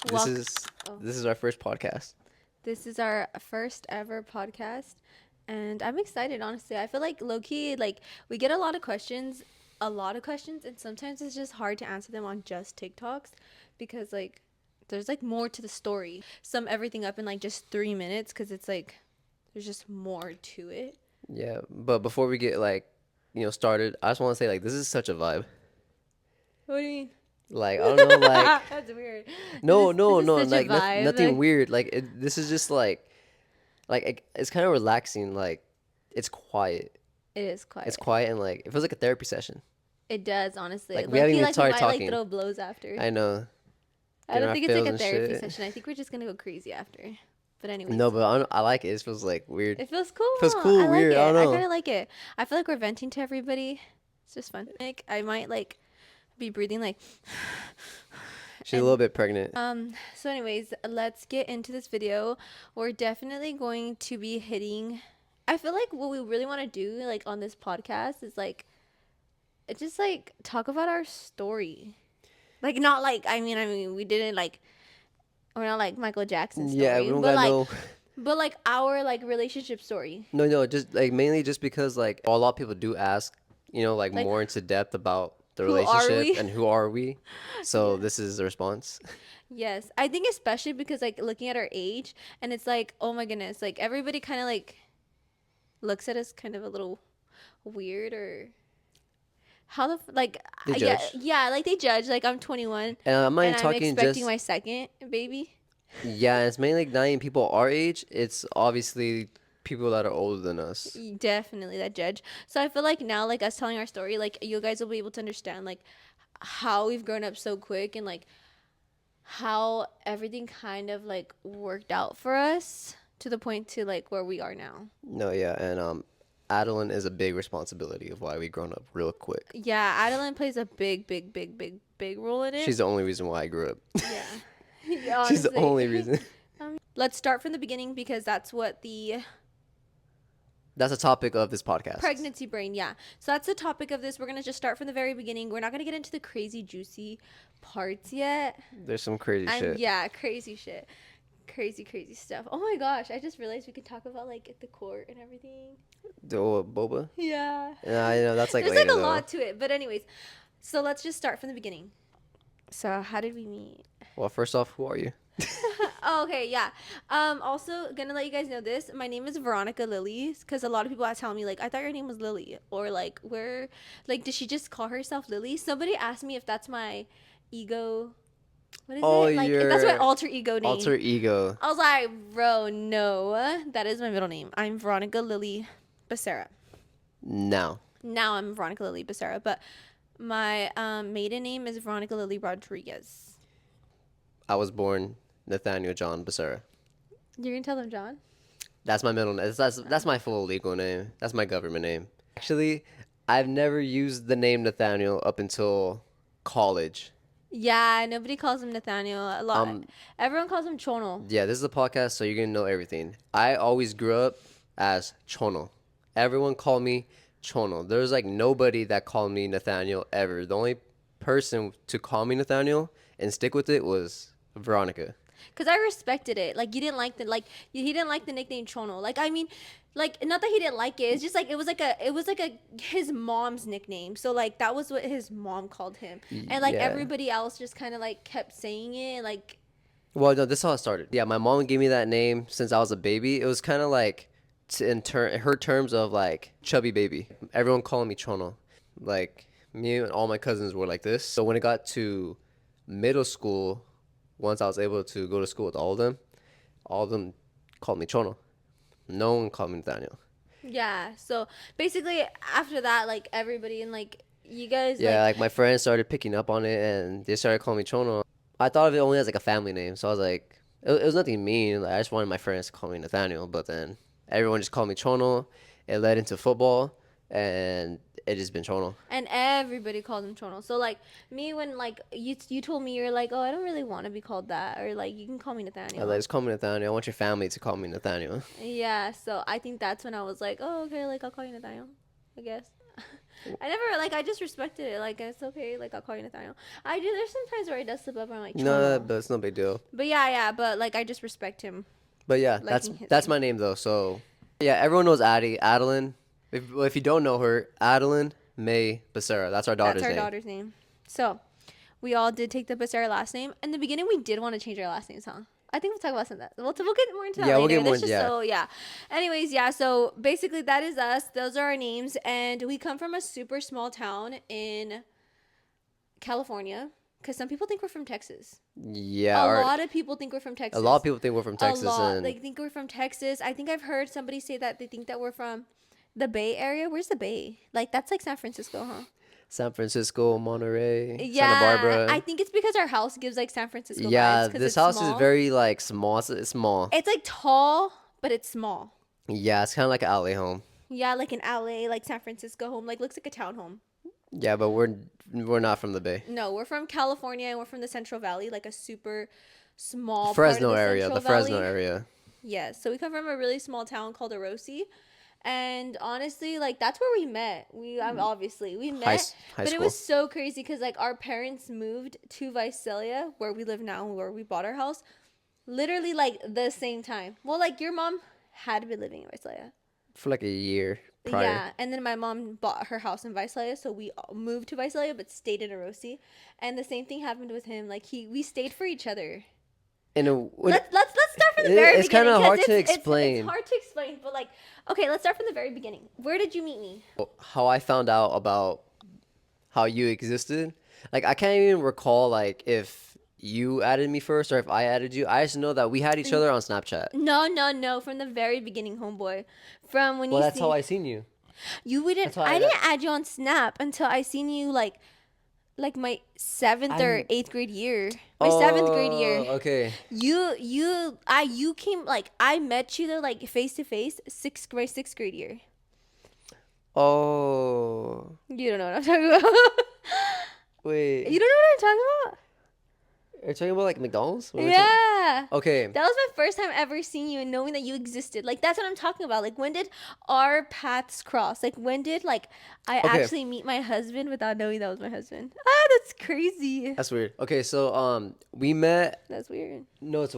This Welcome. is Oh, this is our first podcast. this is our first ever podcast, and I'm excited. Honestly, I feel like low key, like we get a lot of questions, and sometimes it's just hard to answer them on just TikToks because like there's like more to the story. Sum everything up in like just 3 minutes because it's like there's just more to it. Yeah, but before we get started, I just want to say this is such a vibe. What do you mean? Like I don't know, That's weird. no, This no, is no, such a vibe. nothing Like, weird. This is just it's kind of relaxing. It's quiet. it is It's quiet. quiet and it feels like a therapy session. It does, honestly. Like we Low haven't key, even like we started might like talking. throw blows after. I know, I getting don't our think it's like feels a and therapy shit. session. I think we're just gonna go crazy after. But anyways, No, but I like it. It feels weird. it feels cool. It feels I cool, like weird. I it. don't I know. kind of like it. I feel like we're venting to everybody. It's just fun. Like I might like be breathing like. She's a little bit pregnant. So anyways, let's get into this video. We're definitely going to be hitting. I feel like what we really want to do like on this podcast is like, just like talk about our story. Like not like I mean we didn't like we're not like Michael Jackson Yeah, we story, don't but got like no. our like relationship story. No, just mainly just because a lot of people do ask, Like more into depth about the who are relationship we? and who are we. So Yeah. this is the response. Yes. I think especially because like looking at our age and it's like, oh my goodness, like everybody kind of like looks at us kind of a little weird or how the like They yeah, judge, yeah, like they judge like I'm 21 and I'm not even and I'm talking expecting just my second baby. yeah. It's mainly not even people our age. It's obviously people that are older than us. Definitely that judge. So I feel like now like us telling our story, like you guys will be able to understand like how we've grown up so quick and like how everything kind of like worked out for us to the point to like where we are now. No, yeah, and Adeline is a big responsibility of why we grown up real quick. Yeah, Adeline plays a big role in it. She's the only reason why I grew up. Yeah. Yeah, She's the only honestly. reason. Let's start from the beginning because that's what the That's the topic of this podcast. pregnancy brain, yeah. So that's the topic of this. We're going to just start from the very beginning. We're not going to get into the crazy juicy parts yet. There's some crazy shit. Yeah, crazy shit. Crazy stuff. Oh my gosh, I just realized we could talk about like the court and everything. The boba. Yeah. Yeah, I know that's There's later like a though. lot to it. But anyways, so let's just start from the beginning. So how did we meet? Well, first off, who are you? Oh, okay, yeah. Also gonna let you guys know this. My name is Veronica Lilies because a lot of people are telling me like I thought your name was Lily or like where like did she just call herself Lily? Somebody asked me if that's my ego. What is Oh, it? Like if that's my your alter ego name. alter ego. I was like, bro, no, that is my middle name. I'm Veronica Lily Becerra. Now, Now I'm Veronica Lily Becerra, but my maiden name is Veronica Lily Rodriguez. I was born Nathaniel John Becerra. You're gonna tell them, John? That's my middle name. That's my full legal name. That's my government name. Actually, I've never used the name Nathaniel up until college. Yeah, nobody calls him Nathaniel. A lot. Everyone calls him Chono. Yeah, this is a podcast, so you're gonna know everything. I always grew up as Chono. Everyone called me Chono. There's nobody that called me Nathaniel ever. The only person to call me Nathaniel and stick with it was Veronica. Cause I respected it. Like you didn't like he didn't like the nickname Chono. Like I mean, like not that he didn't like it. It's just like it was like a his mom's nickname. So like that was what his mom called him. And like Yeah. everybody else just kind of like kept saying it. And, like Well, no, this is how it started. Yeah, my mom gave me that name since I was a baby. It was kind of her terms of chubby baby. Everyone called me Chono. Like me and all my cousins were like this. So when it got to middle school, once I was able to go to school with all of them called me Chono. No one called me Nathaniel. yeah. So basically after that, like everybody and like you guys Yeah, my friends started picking up on it and they started calling me Chono. I thought of it only as a family name, so I was like, it was nothing mean. I just wanted my friends to call me Nathaniel, but then everyone just called me Chono. It led into football, and it just been Chono. and everybody called him Chono. So like me when like you told me you're like, oh, I don't really want to be called that, or like you can call me I Nathaniel. just call me Nathaniel. I want your family to call me Nathaniel. Yeah, so I think that's when I was like, oh, okay, like I'll call you Nathaniel, I guess. I never like. I just respected it. Like it's okay. Like I'll call you Nathaniel. I do. There's some times where he does slip up. And I'm like, No, Chono. but it's no big deal. But yeah. But like I just respect him But yeah, liking his that's name. my name though. So yeah, everyone knows Addie, Adeline. If you don't know her, Adeline May Becerra. That's our That's daughter's our name. daughter's name. So we all did take the Becerra last name. In the beginning, we did want to change our last names, huh? I think we'll talk about some of that. We'll get more into that Yeah, later. we'll get more. That's just Yeah, so yeah. Anyways, yeah. So basically, that is us. Those are our names, and we come from a super small town in California. Because some people think we're from Texas. yeah. A Or lot of people think we're from Texas. a lot of people think we're from A Texas, lot. and They think we're from Texas. I think I've heard somebody say that they think that we're from the Bay Area. Where's the Bay? Like that's like San Francisco, huh? San Francisco, Monterey, Santa Yeah, I Barbara. think it's because our house gives like San Francisco vibes Yeah, because this it's house is small. very like small. It's small. It's like tall, but it's small. Yeah, it's kind of like an alley home. Yeah, like an LA, like San Francisco home, like looks like a town home. Yeah, but we're not from the Bay. No, we're from California and we're from the Central Valley, like a super small part of Fresno the area, Central the Fresno Valley. area. Yes, so we come from a really small town called Orosi, and honestly, like that's where we met. Obviously we met, High but it school. was so crazy because like our parents moved to Visalia, where we live now, where we bought our house, literally like the same time. Well, like your mom had been living in Visalia. For like a year prior. Yeah, and then my mom bought her house in Visalia, so we all moved to Visalia but stayed in Orosi, and the same thing happened with him. Like we stayed for each other. In a, Let's start from the very it's beginning. kind of 'Cause hard to it's explain hard to explain, but like, okay, let's start from the very beginning. Where did you meet me? how I found out about how you existed. Like I can't even recall like if you added me first or if I added you. I just know that we had each other on Snapchat. No, from the very beginning, homeboy. From when Well, you that's see how I seen you. you wouldn't. That's how I I didn't add you on Snap until I seen you like my seventh or I'm- eighth grade year. My seventh grade year. Okay. You came like I met you there like face to face my sixth grade year. Oh. You don't know what I'm talking about. Wait. You don't know what I'm talking about? Are you talking about like McDonald's? What are we talking- Yeah. Okay. That was my first time ever seeing you and knowing that you existed. Like that's what I'm talking about. Like when did our paths cross? Like when did like I Okay. actually meet my husband without knowing that was my husband? Ah, that's crazy. That's weird. Okay, so we met. That's weird. No, it's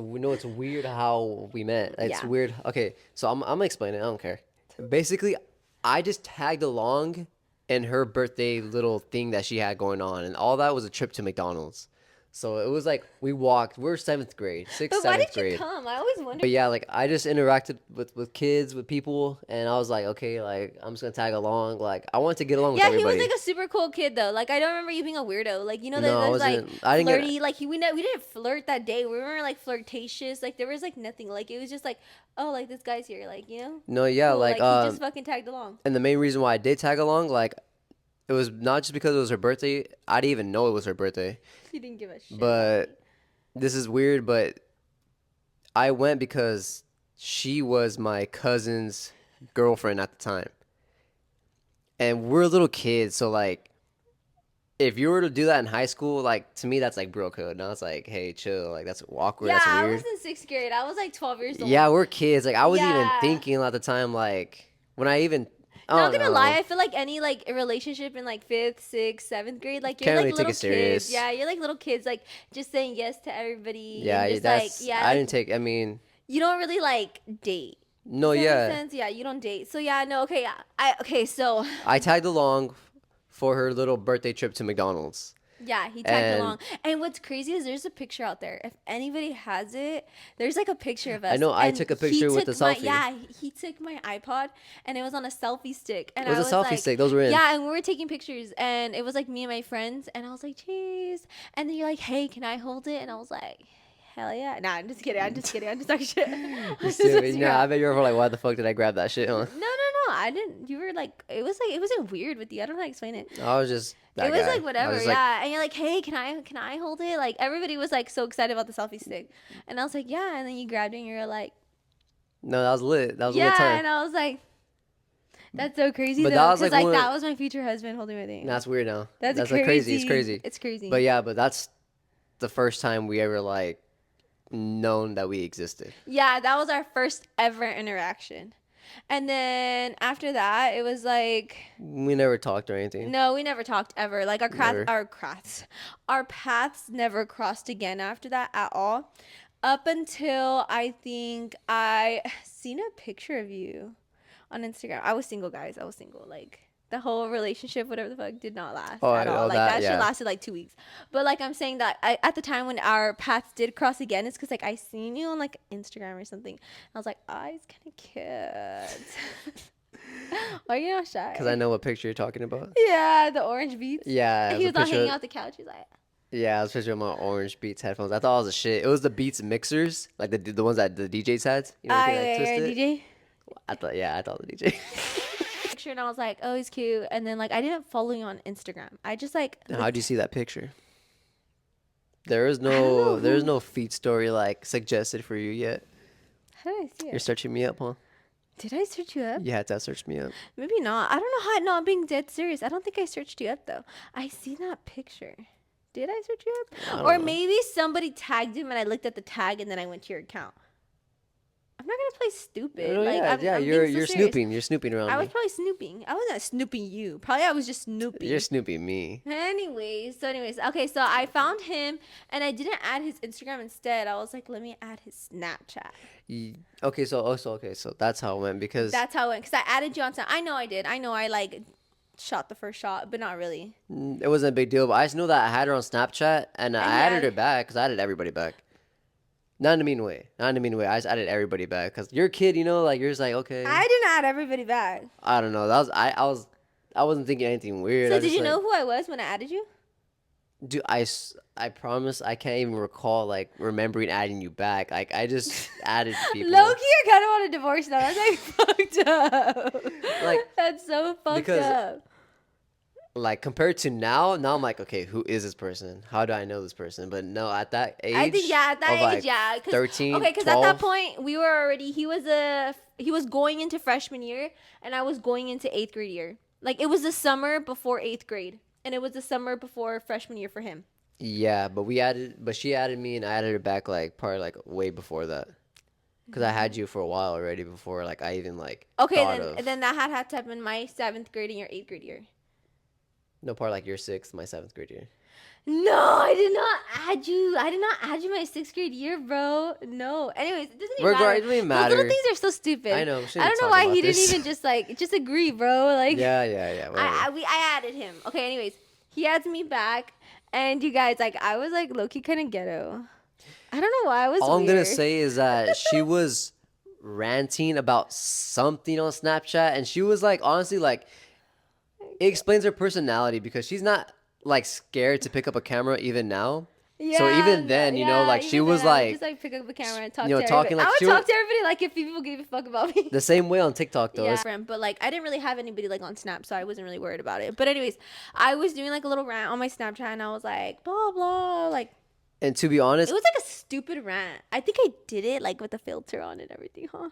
weird how we met. It's Yeah. weird. Okay, so I'm gonna explain it. I don't care. Basically, I just tagged along in her birthday little thing that she had going on, and all that was a trip to McDonald's. So it was like we walked. We're seventh grade, sixth, But why seventh did you grade. come? I always wondered. But yeah, like I just interacted with kids, with people, and I was like, okay, like I'm just gonna tag along. Like I wanted to get along Yeah, with he everybody. was like a super cool kid though. Like I don't remember you being a weirdo. Like you know, No, I there's like wasn't. I didn't get- flirty. Like we didn't flirt that day. We weren't like flirtatious. Like there was like nothing. Like it was just like, oh, like this guy's here. Like you know. No, yeah, Cool. like he just fucking tagged along. and the main reason why I did tag along, like, it was not just because it was her birthday. I didn't even know it was her birthday. He didn't give a shit. But this is weird, but I went because she was my cousin's girlfriend at the time. And we're little kids, so like if you were to do that in high school, like to me that's like bro code. Now it's like, hey, chill, like that's awkward, Yeah, that's I weird. was in sixth grade. I was like 12 years old. Yeah, we're kids. Like I wasn't even Yeah. thinking at the time, like when I even Not gonna lie, I feel like any like a relationship in like fifth, sixth, seventh grade, like you're Can't like really take little it serious. kids. Yeah, you're like little kids, like just saying yes to everybody. Yeah, and just that's like, yeah, I like, didn't take I mean you don't really like date. no, Does that make yeah. sense? Yeah, you don't date. So yeah, no, okay, yeah. So I tagged along for her little birthday trip to McDonald's. yeah, he tagged And- along. And what's crazy is there's a picture out there. If anybody has it, there's like a picture of us. I know, I and took a he picture with took the selfie. Yeah, he took my iPod and it was on a selfie stick. And It was I a was selfie like, stick. Those were in. yeah, and we were taking pictures and it was like me and my friends and I was like, cheese. And then you're like, hey, can I hold it? And I was like, hell yeah. Nah, I'm just kidding. I'm just talking shit. I'm just messing Nah, I around. bet you were like, why the fuck did I grab that shit? Huh? No. I didn't. You were like, it wasn't weird with you. I don't know how to explain it. I was just that It was guy. like I whatever, was just like, yeah. And you're like, hey, can I hold it? Like everybody was like so excited about the selfie stick, and I was like, yeah. And then you grabbed it, and you're like, no, that was lit. That was a yeah. lit time. And I was like, that's so crazy But though, that was, because like, like one of- that was my future husband holding my thing. That's weird now. That's like crazy. crazy. It's crazy. It's crazy. But yeah, but that's the first time we ever like known that we existed. yeah, that was our first ever interaction. And then after that, it was like, We never talked or anything. no, we never talked ever. Like Never. our paths never crossed again after that at all. Up until I think I seen a picture of you on Instagram. I was single, guys. I was single. Like the whole relationship, whatever the fuck, did not last Oh, at all. oh, Like that shit yeah. lasted like 2 weeks. But like I'm saying that at the time when our paths did cross again, it's because like I seen you on like Instagram or something. I was like, oh, he's kind of cute. Why are you not shy? Because I know what picture you're talking about. Yeah, the orange beats. Yeah. And he was all hanging out the couch. He's like, Yeah, I was picturing my orange Beats headphones. I thought it was a shit. It was the Beats mixers, like the ones that the DJs had. You know, you yeah, could, like, twist it. DJ. I thought the DJ. Picture, and I was like, oh, he's cute. And then like I didn't follow you on Instagram. I just like. How'd you see that picture? There's know no feed story like suggested for you yet. How did I see You're it? searching me up, huh? Did I search you up? You had to search me up. Maybe not. I don't know how. No, I'm being dead serious. I don't think I searched you up though. I see that picture. Did I search you I up? don't Or know. maybe somebody tagged him and I looked at the tag and then I went to your account. I'm not gonna play stupid. Oh, Like yeah, I'm being so you're serious. snooping. You're snooping around I was me. probably snooping. I wasn't snooping you. Probably I was just snooping. You're snooping me. Anyways, okay, so I found him and I didn't add his Instagram instead. I was like, let me add his Snapchat. Okay, so that's how it went because That's how it went. Because I added you on Snapchat. I know I did. I know I like shot the first shot, but not really. it wasn't a big deal. But I just know that I had her on Snapchat and I added her back because I added everybody back. Not in a mean way. Not in a mean way. I just added everybody back because you're a kid, you know. Like you're just like okay. I didn't add everybody back. I don't know. That was I wasn't thinking anything weird. So I was did just you like, know who I was when I added you? Dude, I promise I can't even recall like remembering adding you back. Like I just added people. Low key, I kind of want a divorce now. That's like fucked up. Like, that's so fucked because up. Like compared to now I'm like, okay, who is this person? How do I know this person? But no, at that age, I think at that of, age, like, yeah. 13, okay, because 12, at that point we were already. He was going into freshman year, and I was going into 8th grade year. Like it was the summer before 8th grade, and it was the summer before freshman year for him. Yeah, but she added me and I added her back like probably like way before that. Because I had you for a while already before like I even like Okay, thought then that had to have been my 7th grade and your 8th grade year. no, part like your 6th, my 7th grade year. No, I did not add you. I did not add you my 6th grade year, bro. No. Anyways, it doesn't even matter. It doesn't even Those little matter. things are so stupid. I know. I don't know why he didn't even just agree, bro. Like Yeah. Whatever. I added him. Okay, anyways, he adds me back, and you guys I was like low key kind of ghetto. I don't know why I was. All I'm weird. gonna say is that she was ranting about something on Snapchat, and she was like, honestly, like, it explains her personality because she's not like scared to pick up a camera even now. Yeah, so even then, you know, like she was then, I would like, just like pick up the camera and talk you know, to talking everybody. like I she would was- talk to everybody like if people gave a fuck about me. the same way on TikTok though. Yeah, It's- but like I didn't really have anybody like on Snap, so I wasn't really worried about it. But anyways, I was doing like a little rant on my Snapchat, and I was like blah blah, like And to be honest, it was like a stupid rant. I think I did it like with a filter on and everything, huh?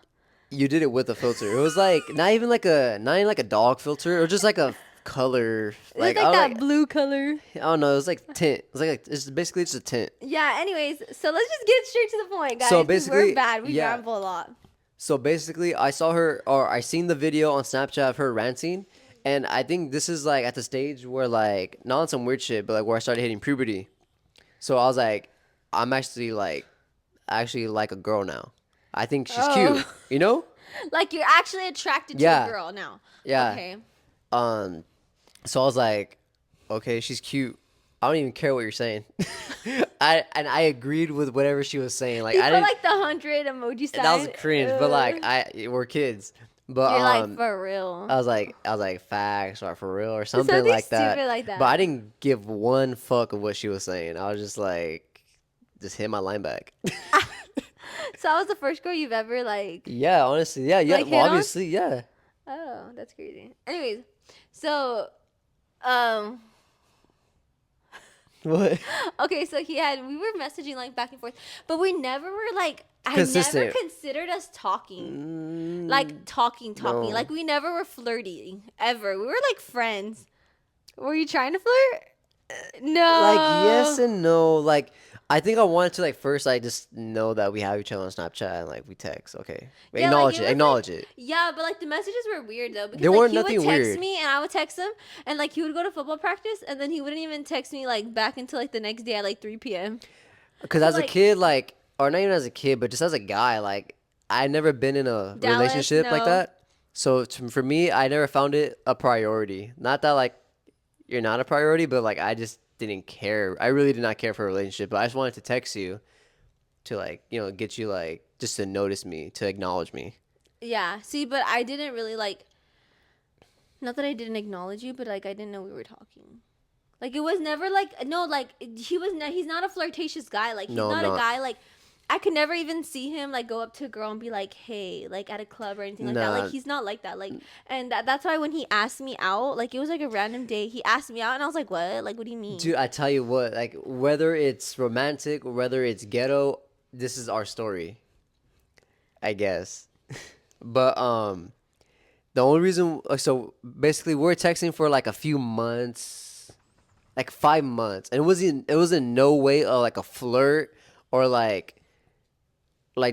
you did it with a filter. It was like not even like a dog filter, or just like a color. It was like that blue color. I don't know. It was like tint. It was like it's basically just a tint. Yeah. Anyways, so let's just get straight to the point, guys. So 'cause basically, we're bad. We yeah. ramble a lot. So basically, I saw her, or I seen the video on Snapchat of her ranting, and I think this is like at the stage where like not on some weird shit, but like where I started hitting puberty. So I was like, I'm actually like a girl now. I think she's cute, you know? Like you're actually attracted to Yeah. a girl now. Yeah. Okay. So I was like, okay, she's cute. I don't even care what you're saying. I agreed with whatever she was saying. Like You I put didn't. like the 100 emoji sign. That was cringe, but like we're kids. But You're like for real. I was like facts or for real or something, Something like that. stupid like that. But I didn't give one fuck of what she was saying. I was just like, just hit my line back. So I was the first girl you've ever like. Yeah, honestly, yeah. Like, hit Well, on? obviously, yeah. Oh, that's crazy. Anyways, so What? okay, so we were messaging like back and forth, but we never were like I Consistent. never considered us talking. Like talking. no. Like we never were flirting ever. We were like friends. Were you trying to flirt? No. Like yes and no. Like I think I wanted to like first I just know that we have each other on Snapchat and like we text. Okay, Yeah, like acknowledge it it. was Acknowledge like it. yeah, but like the messages were weird though because There like weren't he would nothing text weird me and I would text him and like he would go to football practice and then he wouldn't even text me like back until like the next day at like 3 p.m. because So as a like kid, like or not even as a kid, but just as a guy, like I never been in a Dallas, relationship like no. that. So for me, I never found it a priority. Not that like you're not a priority, but like I just didn't care. I really did not care for a relationship, but I just wanted to text you to like get you like just to notice me, to acknowledge me. Yeah, see, but I didn't really like. Not that I didn't acknowledge you, but like I didn't know we were talking. Like it was never like no, like he was. He's not a flirtatious guy. Like he's No, I'm not a not. guy like. I could never even see him like go up to a girl and be like, "Hey," like at a club or anything like that. Like Nah, he's not like that. Like, and that's why when he asked me out, like it was like a random day. He asked me out, and I was like, "What? Like, what do you mean?" dude, I tell you what, like whether it's romantic or whether it's ghetto, this is our story, I guess. But the only reason, so basically, we're texting for like a few months, like 5 months, and it was in no way like a flirt or like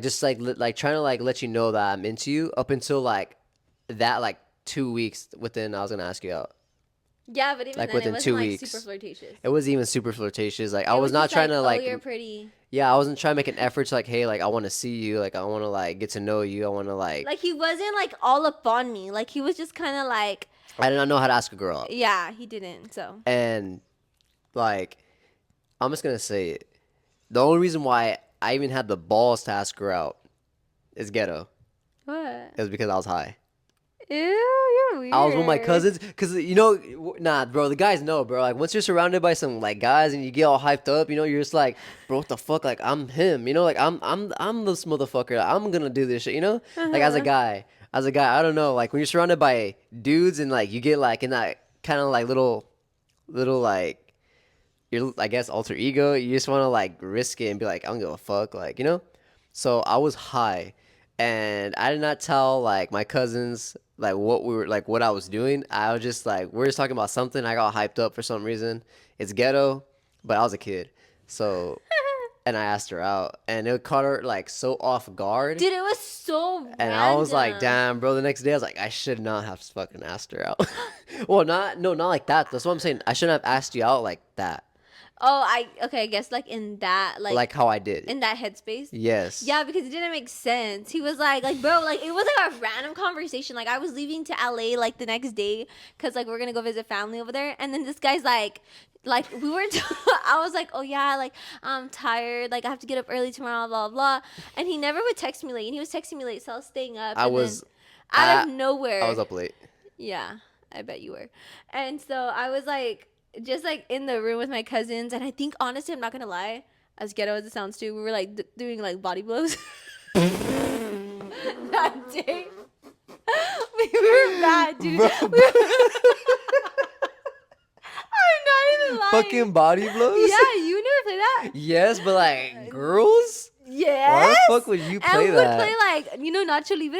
just like trying to like let you know that I'm into you up until like that like 2 weeks within I was gonna ask you out. Yeah, but even Like then, it within wasn't two like super weeks. flirtatious. It wasn't even super flirtatious. Like I It was was not just trying like, to "Oh, like you're pretty." yeah, I wasn't trying to make an effort to like, hey, like I want to see you, like I want to like get to know you. I want to like Like he wasn't like all up on me. Like he was just kind of like, I did not know how to ask a girl out. yeah, he didn't. So And like I'm just gonna say it. The only reason why I even had the balls to ask her out is ghetto. what? It was because I was high. Ew, you're I was with my weird. cousins because nah, bro. The guys know, bro. Like once you're surrounded by some like guys and you get all hyped up, you're just like, bro, what the fuck? Like I'm him, like I'm this motherfucker. I'm gonna do this shit, Like Uh-huh. as a guy, I don't know. Like when you're surrounded by dudes and like you get like in that kind of like little like your I guess alter ego, you just want to like risk it and be like, I don't give a fuck, like. So I was high, and I did not tell like my cousins like what I was doing. I was just like we're just talking about something. I got hyped up for some reason. It's ghetto, but I was a kid, so and I asked her out, and it caught her like so off guard. Dude, it was so And I was like, random. damn, bro. The next day, I was like, I should not have fucking asked her out. Well, not like that. That's what I'm saying. I shouldn't have asked you out like that, Oh, okay, I guess like in that like how I did. in that headspace. Yes. Yeah, because it didn't make sense. He was like bro, like it was like a random conversation. Like I was leaving to LA like the next day because like we're gonna go visit family over there, and then this guy's like we were. I was like, oh yeah, like I'm tired. Like I have to get up early tomorrow. Blah blah. And he never would text me late, and he was texting me late, so I was staying up. I And was then out I, of nowhere, I was up late. yeah, I bet you were. And so I was like, just like in the room with my cousins. And I think, honestly, I'm not going to lie, as ghetto as it sounds too, we were like doing like body blows that day. We were bad, dude. I'm not even lying. Fucking body blows? Yeah, you never play that? Yes, but like girls? Yes. Why the fuck would you play and we that? would play like, Nacho Libre?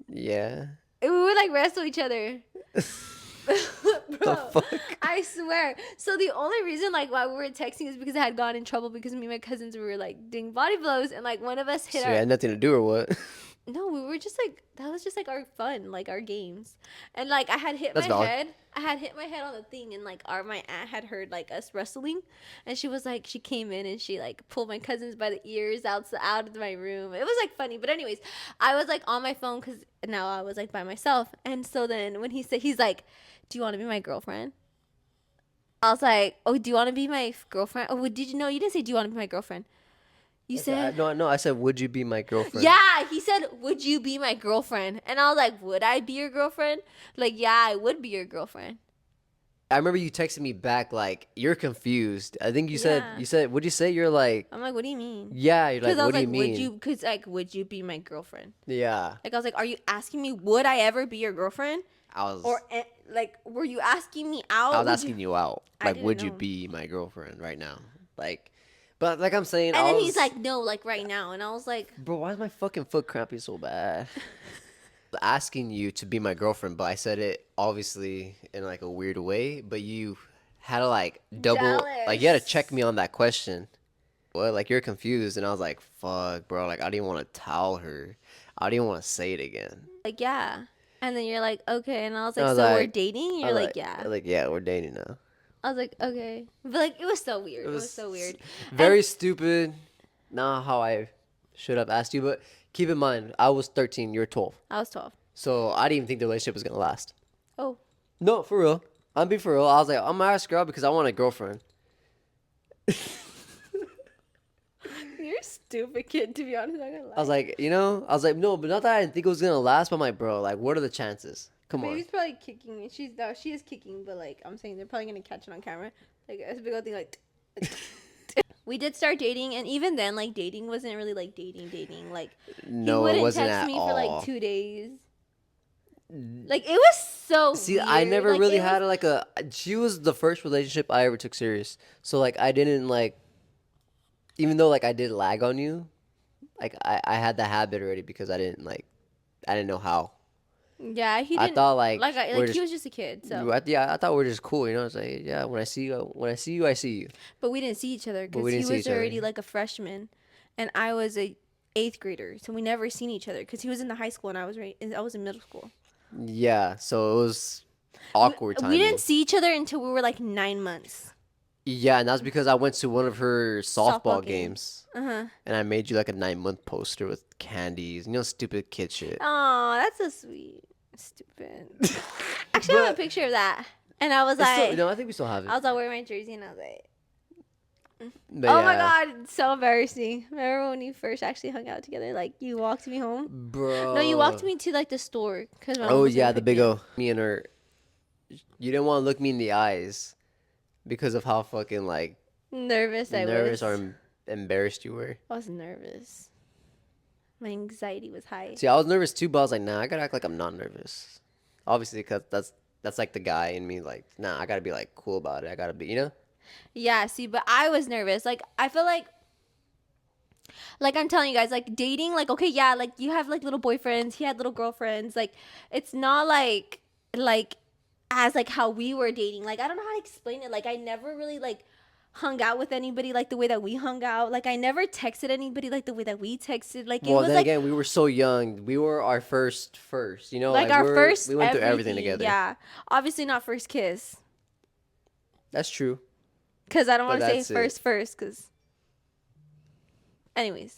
Yeah. And we would like wrestle each other. Bro, The fuck? I swear. So the only reason like why we were texting is because I had gotten in trouble because me and my cousins were like doing body blows, and like one of us hit So our. it had nothing to do or what? No, we were just like, that was just like our fun, like our games, and like I had hit That's my valid. head. I had hit my head on the thing, and like my aunt had heard like us wrestling, and she was like, she came in and she like pulled my cousins by the ears out of my room. It was like funny, but anyways, I was like on my phone because now I was like by myself, and so then when he's like, "Do you want to be my girlfriend?" I was like, "Oh, do you want to be my girlfriend?" Oh, did you know? You didn't say, "Do you want to be my girlfriend?" You said, No, I said, would you be my girlfriend? yeah, he said, "Would you be my girlfriend?" And I was like, "Would I be your girlfriend?" Like, yeah, I would be your girlfriend. I remember you texted me back like you're confused. I think Yeah. you said what'd you say? You're like, I'm like, "What do you mean?" yeah, you're like, Because I what was do you like, mean? would you be my girlfriend? Yeah. Like, I was like, "Are you asking me, would I ever be your girlfriend?" I was Or, like, were you asking me out? I was Would asking you out. I Like, didn't would you know. be my girlfriend right now? Like, but like I'm saying, And I then was he's like, "No, like right now." And I was like, bro, why is my fucking foot cramping so bad? Asking you to be my girlfriend, but I said it obviously in like a weird way, but you had to like double, like you had to "Jealous." check me on that question. what? Like, you're confused. And I was like, fuck, bro. Like, I didn't want to tell her. I didn't want to say it again. Like, yeah. And then you're like, okay. And I was And like, I was so we're like, dating? And you're like, yeah. yeah, we're dating now. I was like, okay. But like, it was so weird. It It was was so weird. very stupid. Not how I should have asked you, but keep in mind, I was 13, you're 12. I was 12. So I didn't even think the relationship was going to last. Oh. No, for real. I'm being for real. I was like, I'm going to ask her out because I want a girlfriend. You're a stupid kid, to be honest. I'm not gonna lie. I was like, no, but not that I didn't think it was going to last, but I'm like, bro, like, what are the chances? Come on. Baby's probably kicking me. She is kicking, but like I'm saying, they're probably gonna catch it on camera. Like it's a big old thing. Like we did start dating, and even then, like dating wasn't really like dating. Like No, he wouldn't it wasn't text at me all. for like 2 days. Like it was so. See, weird. I never like, really had like a. She was the first relationship I ever took serious. So like I didn't like, even though like I did lag on you, like I had the habit already because I didn't know how. Yeah, he I didn't. thought like He was just a kid. So I thought we are just cool. You know, it's like yeah, when I see you, I see you. but we didn't see each other But because we he didn't see was each already other. like a freshman, and I was a 8th grader. So we never seen each other because he was in the high school and I was in middle school. Yeah, so it was awkward timing. We didn't see each other until we were like 9 months. Yeah, and that's because I went to one of her softball game. games. Uh-huh. And I made you like a 9-month poster with candies, stupid kid shit. Oh, that's so sweet. Stupid. Actually, I have a picture of that. And I was like, no, I think we still have it. I was like wearing my jersey and I was like, But oh my yeah. God, so embarrassing. Remember when you first actually hung out together? Like, you walked me home? Bro. No, you walked me to like the store. Oh, yeah, the big O. Me and her. You didn't want to look me in the eyes because of how fucking like nervous I was. nervous or embarrassed you were. I was nervous. My anxiety was high. See, I was nervous too, but I was like, nah, I gotta act like I'm not nervous. Obviously, because that's like the guy in me. Like, nah, I gotta be like cool about it. I gotta be, Yeah, see, but I was nervous. Like, I feel like I'm telling you guys, like dating, like, okay, yeah, like you have like little boyfriends, he had little girlfriends. Like, it's not like as like how we were dating. Like, I don't know how to explain it. Like, I never really like hung out with anybody like the way that we hung out. Like, I never texted anybody like the way that we texted. Like, it Well, was then like again, we were so young. We were our first, like our first. We went through everything together. Yeah, obviously not first kiss. That's true. Because I don't want to that's say it. first. Because, anyways,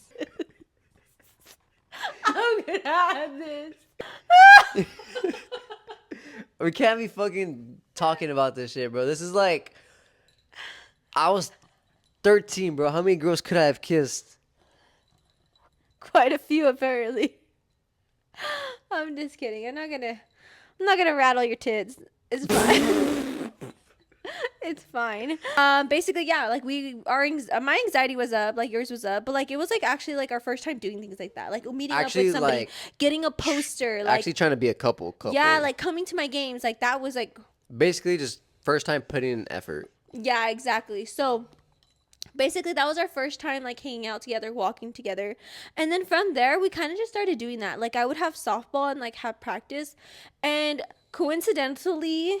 I'm gonna have this. We can't be fucking talking about this shit, bro. This is like, I was 13, bro. How many girls could I have kissed? Quite a few, apparently. I'm just kidding. I'm not gonna rattle your tits. It's fine. It's fine. Basically, yeah. Like my anxiety was up, like yours was up, but like it was like actually like our first time doing things like that, like meeting up with somebody, like, getting a poster, like actually trying to be a couple. Yeah, like coming to my games, like that was like basically just first time putting in effort. Yeah, exactly. So basically that was our first time like hanging out together, walking together, and then from there we kind of just started doing that. Like I would have softball and like have practice, and coincidentally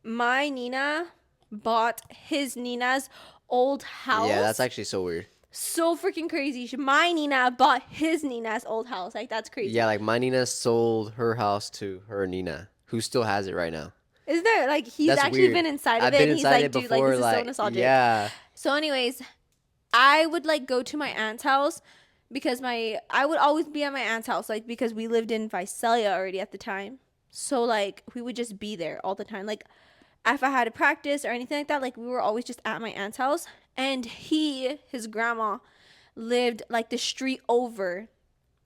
my Nina bought his Nina's old house. Yeah, that's actually so weird. So freaking crazy. My Nina bought his Nina's old house. Like that's crazy. Yeah, like my Nina sold her house to her Nina, who still has it right now. Isn't there like he's That's actually weird. been inside of I've it? been And he's inside like, it dude, before, like this is so nostalgic. Yeah. So, anyways, I would like go to my aunt's house because I would always be at my aunt's house, like because we lived in Visalia already at the time. So like we would just be there all the time. Like if I had a practice or anything like that, like we were always just at my aunt's house. And his grandma lived like the street over.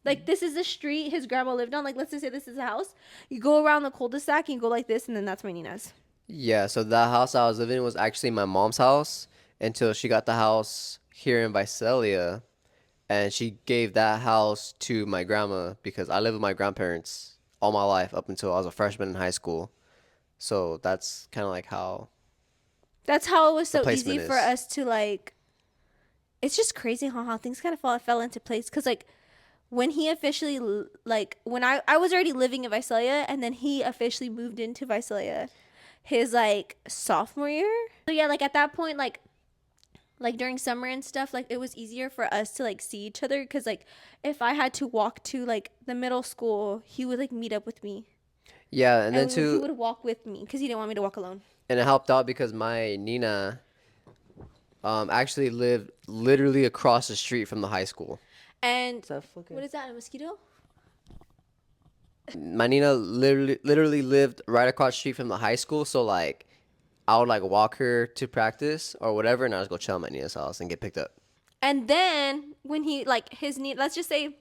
Like this is the street his grandma lived on. Like let's just say this is a house. You go around the cul-de-sac and you go like this, and then that's my Nina's. Yeah, so the house I was living in was actually my mom's house until she got the house here in Visalia, and she gave that house to my grandma because I lived with my grandparents all my life up until I was a freshman in high school. So that's kind of like how. That's how it was so placement easy for is. us to like. It's just crazy how things kind of fell into place, because like when he officially like when I was already living in Visalia, and then he officially moved into Visalia his like sophomore year. So yeah, like at that point, like like during summer and stuff, like it was easier for us to like see each other, because like if I had to walk to like the middle school, he would like meet up with me, Yeah, and then and he too, would walk with me because he didn't want me to walk alone. and it helped out because my Nina actually lived literally across the street from the high school. And Is that fucking... what is that, a mosquito? My Nina literally lived right across the street from the high school, so like I would like walk her to practice or whatever, and I just go chill at my Nina's house and get picked up. And then when he like his Nina, let's just say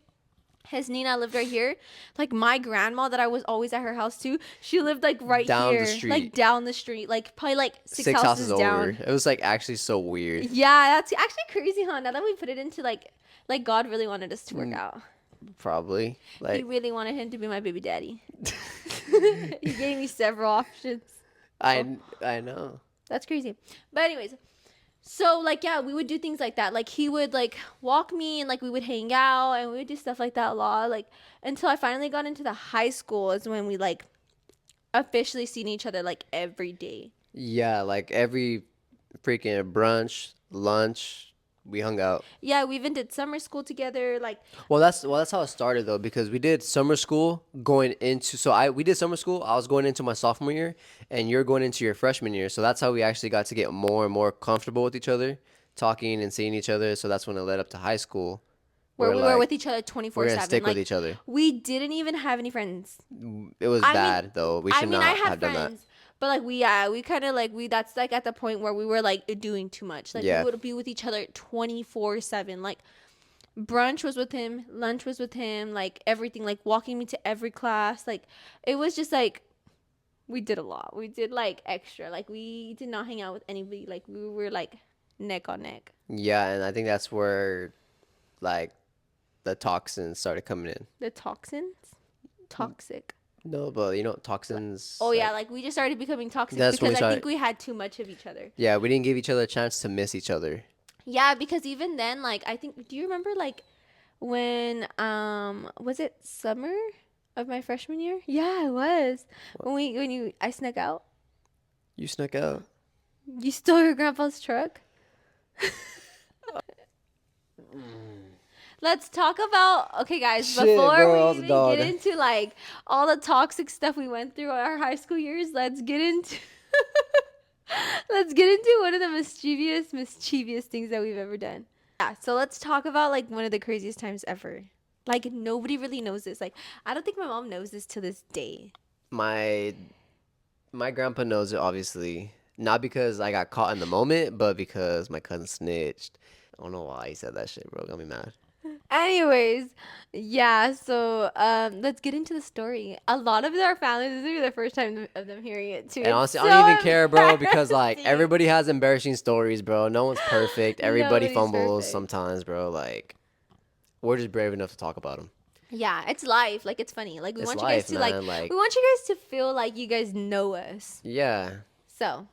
his Nina lived right here. Like my grandma that I was always at her house too, she lived like right Down the here, street. like down the street, like probably like six Houses houses down. over. It was like actually so weird. Yeah, that's actually crazy, huh? Now that we put it into like God really wanted us to work out. Probably He like really wanted him to be my baby daddy. He gave me several options. I know. That's crazy. But anyways, so like yeah, we would do things like that. Like he would like walk me, and like we would hang out, and we would do stuff like that a lot. Like until I finally got into the high school is when we like officially seen each other like every day. Yeah, like every freaking brunch, lunch, we hung out. Yeah, we even did summer school together. Like Well, that's how it started though, because we did summer school going into we did summer school. I was going into my sophomore year, and you're going into your freshman year. So that's how we actually got to get more and more comfortable with each other, talking and seeing each other. So that's when it led up to high school, where we like, were with each other we're 24/7. gonna stick like, with each other. We didn't even have any friends. It was I bad mean, though. We should not I had have done that. friends, but like we kind of like that's like at the point where we were like doing too much. Like Yeah. we would be with each other 24/7. Like brunch was with him, lunch was with him, like everything, like walking me to every class. Like it was just like we did a lot. We did like extra. Like we did not hang out with anybody. Like we were like neck on neck. Yeah, and I think that's where like the toxins started coming in. The toxins, toxic. No, but you know, toxins. Oh yeah, like we just started becoming toxic That's when because we I think started- we had too much of each other. Yeah, we didn't give each other a chance to miss each other. Yeah, because even then, like I think, do you remember like when was it summer of my freshman year? Yeah, it was. When I snuck out. You snuck out. You stole your grandpa's truck. Let's talk about, okay guys, Shit, before bro, I we was a even dog. get into like all the toxic stuff we went through our high school years, let's get into let's get into one of the mischievous things that we've ever done. Yeah, so let's talk about like one of the craziest times ever. Like nobody really knows this. Like I don't think my mom knows this to this day. My grandpa knows it, obviously. Not because I got caught in the moment, but because my cousin snitched. I don't know why he said that shit, bro. Got me mad. Anyways, yeah, so let's get into the story. A lot of our families, this is the first time of them hearing it too. And honestly, It's I don't so even care, bro, because like embarrassing. everybody has embarrassing stories, bro. No one's perfect. Everybody Nobody's fumbles perfect. sometimes, bro. Like, we're just brave enough to talk about them. Yeah, it's life. Like it's funny. Like we It's want life, you guys to man, like- we want you guys to feel like you guys know us. Yeah. So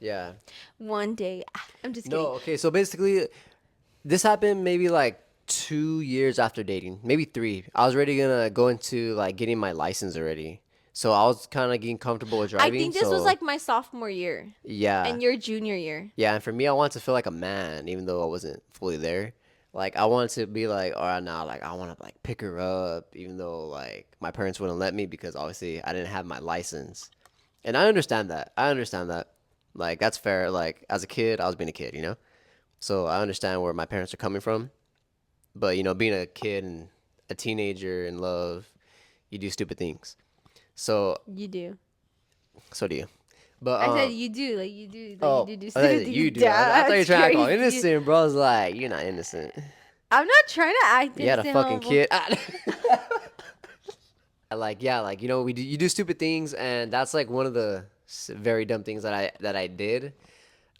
Yeah. one day, I'm just kidding. No, okay, so basically, this happened maybe like 2 years after dating, maybe 3. I was already gonna go into like getting my license already. So I was kind of getting comfortable with I driving. think this so, was like my sophomore year yeah. and your junior year. Yeah, and for me, I wanted to feel like a man, even though I wasn't fully there. Like, I wanted to be like, all right, now, like, I want to, like, pick her up, even though, like, my parents wouldn't let me because, obviously, I didn't have my license. And I understand that. Like, that's fair. Like, as a kid, I was being a kid, you know? So I understand where my parents are coming from. But, you know, being a kid and a teenager in love, you do stupid things. So You do. do you. But I said you do. Like you do. Like oh, you do I stupid thought things. you do. I thought you were That's trying to act all crazy. innocent, bro. I was like, you're not innocent. I'm not trying to act You had a innocent, fucking homo. kid. Like, yeah, like, you know, you do stupid things, and that's like one of the very dumb things that I did.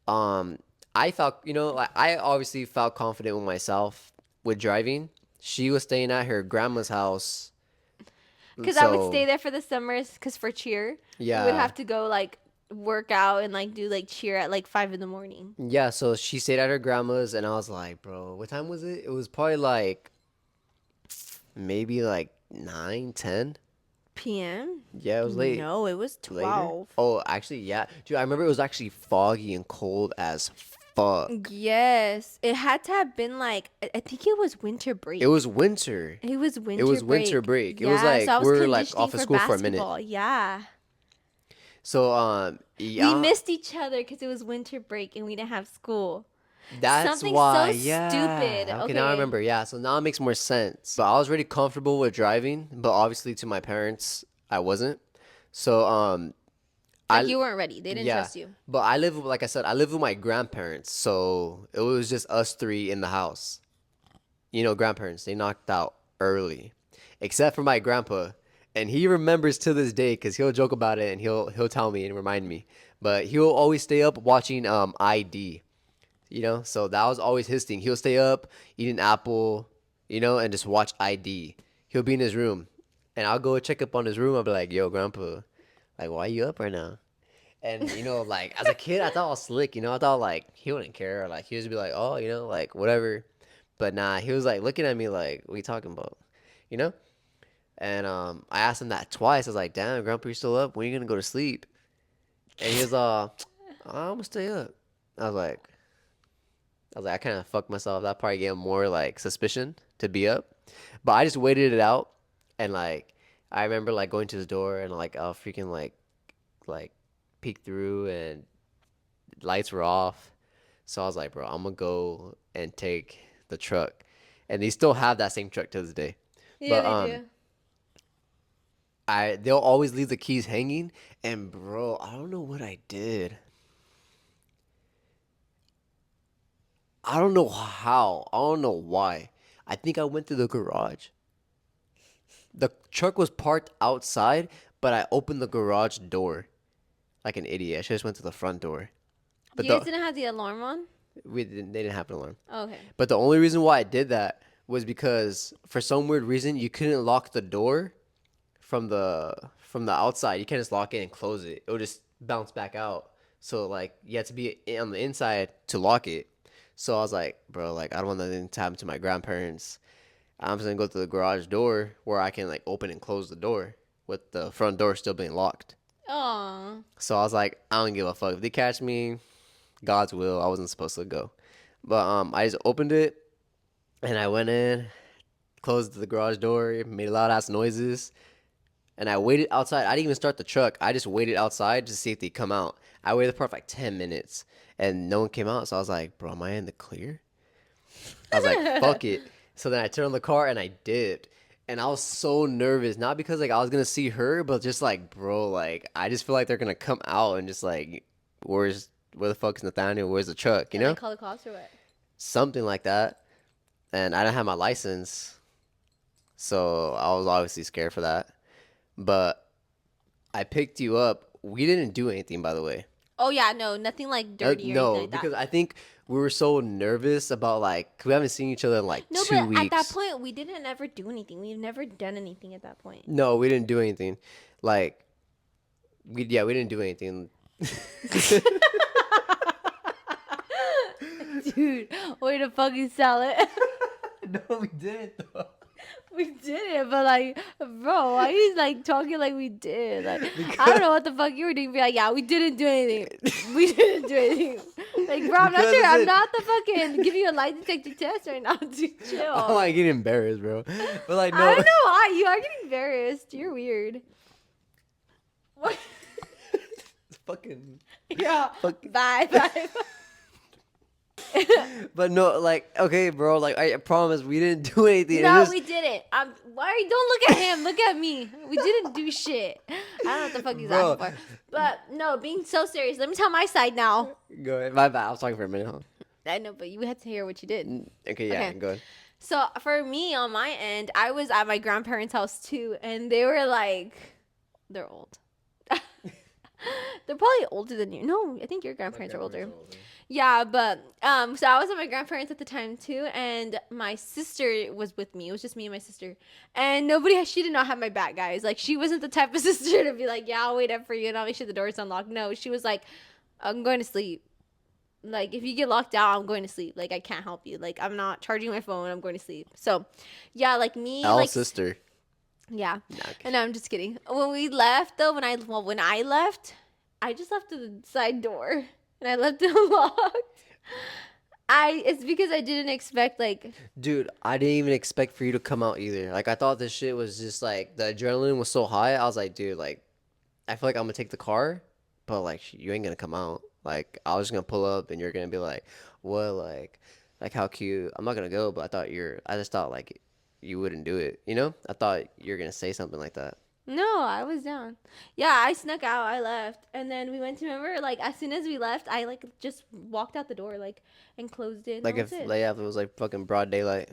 I felt, you know, like I obviously felt confident with myself with driving. She was staying at her grandma's house. Because I would so- stay there for the summers. Because for cheer, Yeah. we would have to go like work out and like do like cheer at like 5 a.m. Yeah, so she stayed at her grandma's, and I was like, bro, what time was it? It was probably like maybe like 9, 10. p.m. Yeah, it was late. No, it was Later? 12. Oh, actually, yeah. Dude, I remember it was actually foggy and cold as fuck. Yes, it had to have been like I think it was winter break. It was winter. It was It was winter break. break. It was Yeah, so like I was we're like conditioning off of for school for a minute. basketball. Yeah. So We yeah, missed each other because it was winter break and we didn't have school. that's Something why. so Yeah. stupid. Okay, now I Okay. remember. Yeah. So now it makes more sense. But I was really comfortable with driving, but obviously to my parents, I wasn't. So Like I you weren't ready. They didn't yeah. trust you. But I live like I said, I live with my grandparents, so it was just us three in the house. You know, grandparents, they knocked out early, except for my grandpa, and he remembers to this day because he'll joke about it and he'll tell me and remind me. But he'll always stay up watching ID, you know. So that was always his thing. He'll stay up, eat an apple, you know, and just watch ID. He'll be in his room, and I'll go check up on his room. I'll be like, "Yo, grandpa, like, why you up right now?" And you know, like as a kid, I thought I was slick. You know, I thought like he wouldn't care. Like he would just be like, "Oh, you know, like whatever." But nah, he was like looking at me like, "What you talking about?" You know. And I asked him that twice. I was like, "Damn, Grandpa, you still up? When are you gonna go to sleep?" And he was "I'm gonna stay up." I was like, I kind of fucked myself. That probably gave him more like suspicion to be up. But I just waited it out, and like I remember like going to his door and like I'll freaking like peek through and lights were off. So I was like, bro, I'm gonna go and take the truck. And they still have that same truck to this day. Yeah, But they do. they'll always leave the keys hanging, and bro, I don't know what I did. I don't know how. I don't know why. I think I went through the garage. The truck was parked outside, but I opened the garage door like an idiot. I should just went to the front door. But You guys didn't have the alarm on? they didn't have an alarm. Okay. But the only reason why I did that was because for some weird reason you couldn't lock the door from the outside. You can't just lock it and close it. It would just bounce back out. So like you had to be on the inside to lock it. So I was like, bro, like I don't want nothing to happen to my grandparents. I'm just gonna go to the garage door where I can like open and close the door with the front door still being locked. Aw. So I was like, I don't give a fuck. If they catch me, God's will. I wasn't supposed to go. But I just opened it and I went in, closed the garage door, made loud ass noises, and I waited outside. I didn't even start the truck. I just waited outside to see if they come out. I waited for like 10 minutes and no one came out. So I was like, bro, am I in the clear? I was like, fuck it. So then I turned on the car and I dipped. And I was so nervous, not because like I was gonna see her, but just like, bro, like I just feel like they're gonna come out and just like, where the fuck's Nathaniel? Where's the truck? You And know, they call the cops or what? something like that. And I didn't have my license, so I was obviously scared for that. But I picked you up. We didn't do anything, by the way. Oh yeah, no, nothing like dirty or anything No, like that. because I think we were so nervous about like 'cause we haven't seen each other in like No, 2 weeks. but at that point, we didn't ever do anything. We've never done anything at that point. No, we didn't do anything. Like we didn't do anything. Dude, way to fucking sell it. No, we didn't though. We did it, but like, bro, why are you like talking like we did? Like, I don't know what the fuck you were doing. Be like, yeah, we didn't do anything. We didn't do anything. Like, bro, I'm not Because sure. I'm it- not the fucking giving you a lie detector test right now. Dude, chill. I'm like getting embarrassed, bro. But like no. I don't know why you are getting embarrassed. You're weird. What? Fucking. Yeah. Fuck. Bye. Bye. But no, like okay, bro. Like I promise, we didn't do anything. No, It we didn't. Why? Don't look at him. Look at me. We didn't do shit. I don't know what the fuck he's Bro. asking for. But no, being so serious. Let me tell my side now. Go ahead. My bad. I was talking for a minute. Huh? I know, but you had to hear what you did. Okay, yeah, Okay. go ahead. So for me, on my end, I was at my grandparents' house too, and they were like, they're old. They're probably older than you. No, I think your grandparents are older. Yeah, but so I was at my grandparents at the time too, and my sister was with me. It was just me and my sister, and she did not have my back, guys. Like she wasn't the type of sister to be like, yeah, I'll wait up for you and I'll make sure the door's unlocked. No, she was like, I'm going to sleep. Like if you get locked out, I'm going to sleep. Like I can't help you. Like I'm not charging my phone. I'm going to sleep. So, yeah, like me, like sister. yeah. Nah, okay. And I'm just kidding. When we left though, when I left, I just left the side door and I left it unlocked. It's because I didn't expect like Dude, I didn't even expect for you to come out either. Like I thought this shit was just like the adrenaline was so high. I was like, dude, like I feel like I'm gonna take the car, but like you ain't gonna come out. Like I was just gonna pull up and you're gonna be like, what, like how cute. I'm not gonna go, but I just thought like you wouldn't do it. You know? I thought you were gonna say something like that. no, I was down. Yeah, I snuck out. I left, and then we went to remember like as soon as we left, I like just walked out the door like and closed it, and that Like was if it. like, yeah, if it was like fucking broad daylight.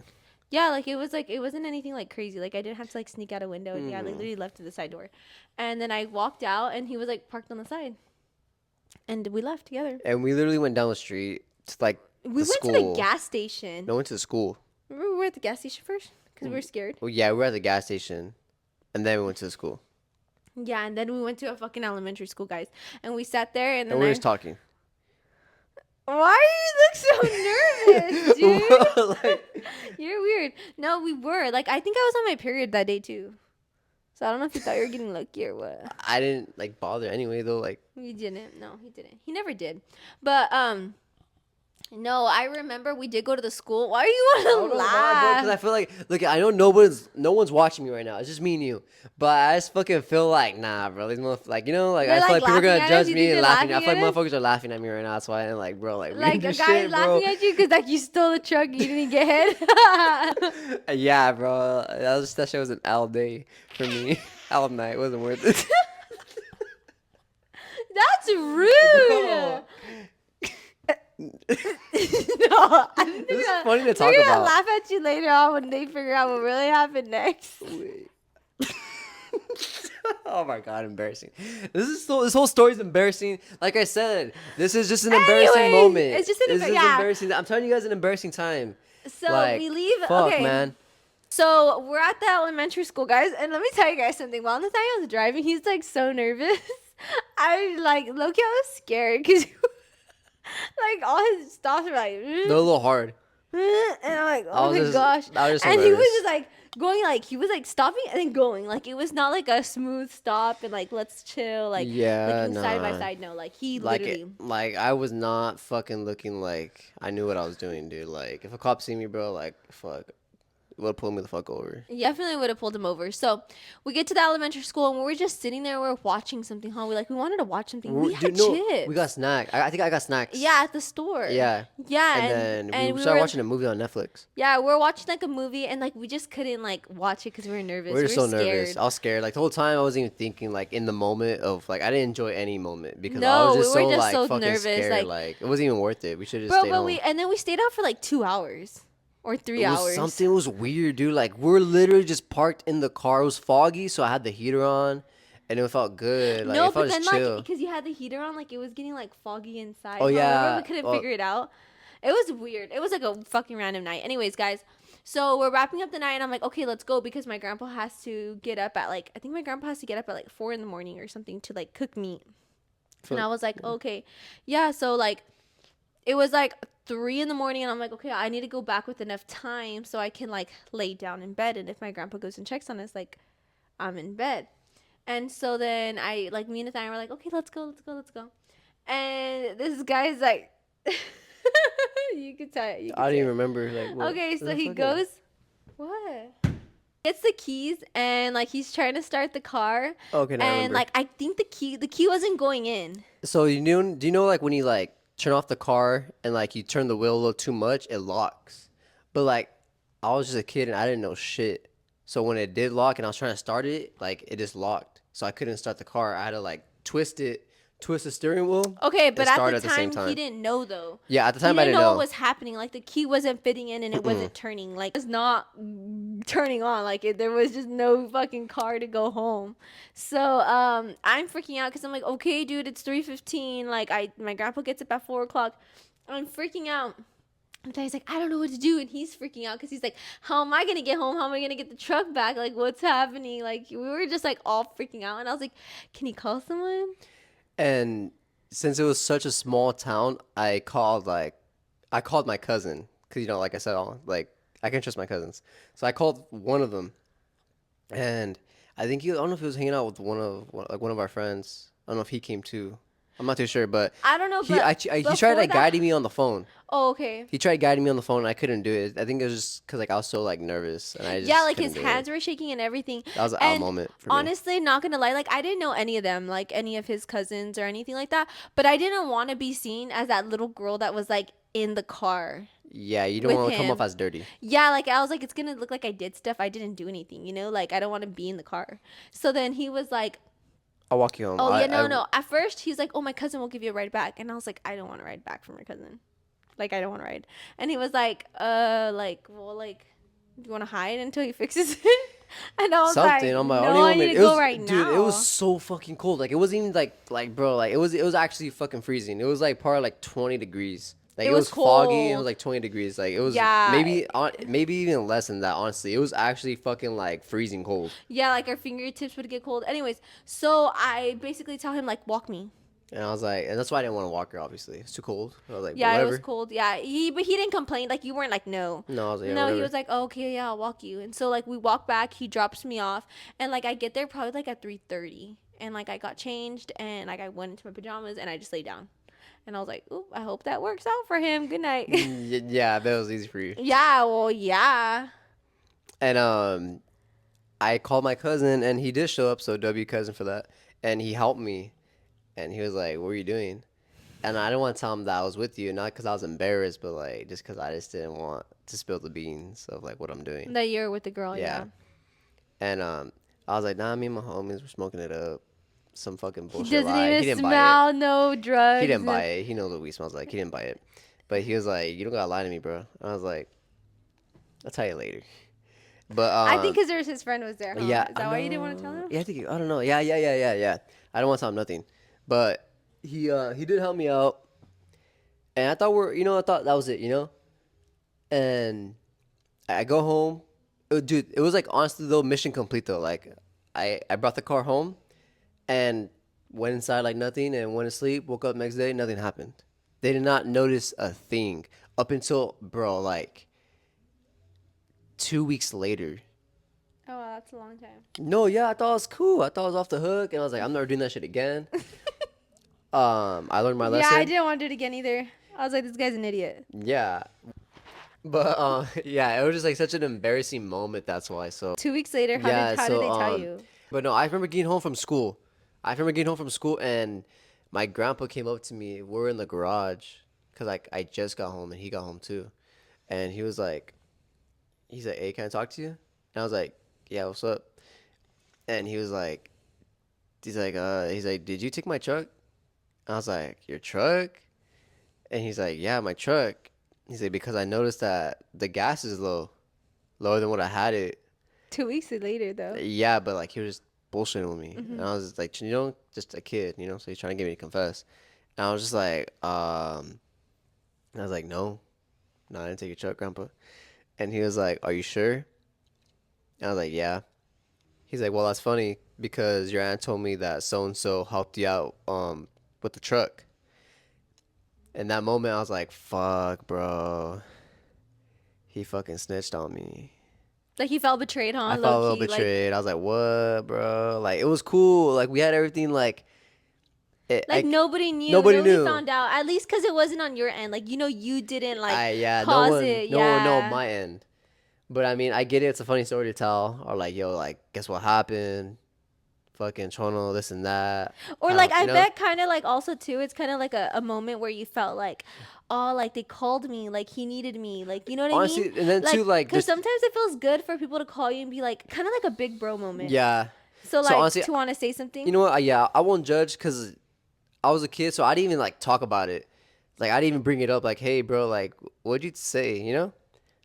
Yeah, like it wasn't anything like crazy. Like I didn't have to like sneak out a window. Yeah, I Mm. literally left to the side door, and then I walked out, and he was like parked on the side, and we left together. And we literally went down the street to like We the went to the school. gas station. No, went to the school. Remember we were at the gas station first because we were scared. Well, yeah, we were at the gas station, and then we went to the school, Yeah, and then we went to a fucking elementary school, guys, and we sat there, and and then we were just talking. Why do you look so nervous, dude? Like, You're weird. No, we were. Like, I think I was on my period that day, too. So I don't know if you thought you were getting lucky or what. I didn't like bother anyway though. Like He didn't. No, he didn't. He never did. But, no, I remember we did go to the school. Why do you I want don't to know why, bro. Because I laugh? feel like, look, I know no one's watching me right now. It's just me and you. But I just fucking feel like, nah, bro. These motherfuckers, like, you know, like They're, I feel like, like people are laughing gonna at judge us? You me think and they're laughing. I laughing feel like at us? motherfuckers are laughing at me right now. That's why I'm like, bro, like, we Like, do a guy shit, bro. laughing at you because, like, you stole the truck and you didn't get hit. Yeah, bro. That shit was an L day for me. L night wasn't worth it. That's rude. Bro. No, I think This is they're funny to they're talk gonna about. laugh at you later on when they figure out what really happened next. Wait. Oh my god, embarrassing. This whole story is embarrassing. Like I said, this is just an embarrassing Anyways, moment. it's just an This is yeah. embarrassing. I'm telling you guys an embarrassing time. So Like, we leave. fuck, Okay. man. So we're at the elementary school, guys, and let me tell you guys something. While Nathaniel was driving, he's like so nervous. I like low-key, I was scared because like all his stops were like, They're a little hard. and I'm like, I oh was my just- gosh. I was just so And he was nervous. just like going, like he was like stopping and then going. Like it was not like a smooth stop and like let's chill, like Yeah, looking side by nah. side. No, like he Like literally. like I was not fucking looking like I knew what I was doing, dude. Like if a cop see me, bro, like fuck, it would pull me the fuck over. Definitely would have pulled him over. So we get to the elementary school and we were just sitting there. We were watching something. Huh? We wanted to watch something. We had Dude, no, chips. we got snack. I think I got snacks. Yeah, at the store. Yeah. Yeah, And then we we started were watching a movie on Netflix. yeah, we were watching like a movie and like we just couldn't like watch it because we were nervous. We were just so scared. nervous. I was scared. Like the whole time, I wasn't even thinking like in the moment of like I didn't enjoy any moment because I No, was just we were so just like so fucking nervous, scared. like- Like it wasn't even worth it. We should have just Bro, stayed but home. we stayed out for like 2 hours or 3 It was hours. something. It was weird, dude. Like we're literally just parked in the car. It was foggy, so I had the heater on, and it felt good. Like No, it felt but then just chill. like because you had the heater on, like it was getting like foggy inside. Oh, Remember yeah. we couldn't Well- figure it out. It was weird. It was like a fucking random night. Anyways, guys, so we're wrapping up the night, and I'm like, okay, let's go because my grandpa has to get up at like I think my grandpa has to get up at like 4 in the morning or something to like cook meat. And I was like, okay, yeah. So like, it was like 3 in the morning, and I'm like, okay, I need to go back with enough time so I can like lay down in bed, and if my grandpa goes and checks on us, like, I'm in bed. And so then I like me and Nathaniel were like, okay, let's go. And this guy's like, you could tell. You could I didn't tell. even remember. Like what, Okay, what so the he fuck goes, what? Gets the keys and like he's trying to start the car, Okay, now I and remember. like I think the key wasn't going in. So do you know like when you like turn off the car and like you turn the wheel a little too much, it locks. But like I was just a kid and I didn't know shit. So when it did lock and I was trying to start it, like it just locked. So I couldn't start the car. I had to like twist the steering wheel. Okay, but and start at the same time he didn't know though. Yeah, at the He time I didn't didn't know know. what was happening. Like the key wasn't fitting in and it wasn't turning. Like it's not turning on. Like there was just no fucking car to go home. So I'm freaking out because I'm like, okay, dude, it's 3:15. Like my grandpa gets up at 4 o'clock. I'm freaking out. And he's like, I don't know what to do, and he's freaking out because he's like, how am I gonna get home? How am I gonna get the truck back? Like, what's happening? Like, we were just like all freaking out, and I was like, can he call someone? And since it was such a small town, I called my cousin because you know, like I said, I can trust my cousins. So I called one of them, and I don't know if he was hanging out with one of our friends. I don't know if he came too. I'm not too sure, but I don't know, he but he tried before like that, guiding me on the phone. oh, okay. He tried guiding me on the phone, and I couldn't do it. I think it was just because like I was so like nervous, and I Yeah, just like couldn't his do it. hands were shaking and everything. That was an out And moment for me. honestly, not gonna lie, like I didn't know any of them, like any of his cousins or anything like that. But I didn't want to be seen as that little girl that was like in the car Yeah, you don't with want to come off him. as dirty. Yeah, like I was like, it's gonna look like I did stuff. I didn't do anything, Like I don't want to be in the car. So then he was like, I'll walk you home. oh yeah, I no. At first, he's like, oh, my cousin will give you a ride back, and I was like, I don't want to ride back from your cousin. Like I don't want to ride. And he was like, well, like, do you want to hide until he fixes it? And I was something. like, I'm like, no, I need to it go was, right dude, now. it was so fucking cold. Like it wasn't even like bro, like it was actually fucking freezing. It was like probably like 20 degrees. Like It it was was foggy. It was cold. like 20 degrees. Like it was Yeah. maybe even less than that. Honestly, it was actually fucking like freezing cold. Yeah, like our fingertips would get cold. Anyways, so I basically tell him like, walk me. And I was like, and that's why I didn't want to walk her. Obviously, it's too cold. I was like, but Yeah, it was whatever. cold. Yeah, but he didn't complain. Like you weren't like no. No, I was like, yeah, No, he whatever. was like, oh, okay, yeah, I'll walk you. And so like we walk back. He drops me off, and like I get there probably like at 3:30, and like I got changed, and like I went into my pajamas, and I just laid down, and I was like, oop, I hope that works out for him. Good night. Yeah, that was easy for you. Yeah, well, yeah. And I called my cousin, and he did show up. So W cousin for that, and he helped me. And he was like, "What were you doing?" And I didn't want to tell him that I was with you, not because I was embarrassed, but like just because I just didn't want to spill the beans of like what I'm doing. That you're with the girl, yeah. And I was like, "Nah, me and my homies were smoking it up." Some fucking He bullshit doesn't lie. He even didn't buy smell no drugs. it. He didn't buy it. He knows what weed smells like. He didn't buy it. But he was like, "You don't gotta lie to me, bro." And I was like, "I'll tell you later." But I think because his friend was there. Huh? yeah, Is that why you didn't want to tell him? Yeah, I don't know. Yeah. I don't want to tell him nothing. But he did help me out. And I thought I thought that was it. And I go home. Dude, it was like honestly though, mission complete though. Like I brought the car home and went inside like nothing and went to sleep, woke up next day, nothing happened. They did not notice a thing up until bro, like 2 weeks later. Oh, wow, that's a long time. No, yeah, I thought it was cool. I thought I was off the hook and I was like, I'm never doing that shit again. I learned my lesson. Yeah, I didn't want to do it again either. I was like, this guy's an idiot. Yeah. But yeah, it was just like such an embarrassing moment. That's why. So 2 weeks later, how yeah, did they tell you? But no, I remember getting home from school. And my grandpa came up to me. We're in the garage because like I just got home and he got home too, and he's like, "Hey, can I talk to you?" And I was like, "Yeah, what's up?" And he's like, "Did you take my truck?" I was like, "Your truck?" And he's like, "Yeah, my truck." He's like, "Because I noticed that the gas is lower than what I had it." 2 weeks later, though. Yeah, but like he was just bullshitting with me, and I was just like, just a kid, so he's trying to get me to confess. And I was just like, I was like, no, I didn't take your truck, Grandpa. And he was like, "Are you sure?" And I was like, "Yeah." He's like, "Well, that's funny because your aunt told me that so and so helped you out with the truck." In that moment, I was like, "Fuck, bro." He fucking snitched on me. Like he felt betrayed, huh? I felt a little betrayed. I was like, "What, bro?" Like it was cool. Like we had everything. Like nobody knew. Nobody knew. Found out. At least because it wasn't on your end. Like you didn't no cause it. No one know my end. But I mean, I get it. It's a funny story to tell. Or like, yo, like, guess what happened? Fucking Chono, this and that. Or like, I bet kind of like also too, it's kind of like a moment where you felt like, oh, like they called me, like he needed me, like, you know what Honestly, I mean? and then too, like, because sometimes it feels good for people to call you and be like, kind of like a big bro moment. Yeah. So like, honestly, to want to say something. You know what? Yeah, I won't judge because I was a kid, so I didn't even like talk about it. Like I didn't even bring it up. Like, hey, bro, like, what'd you say?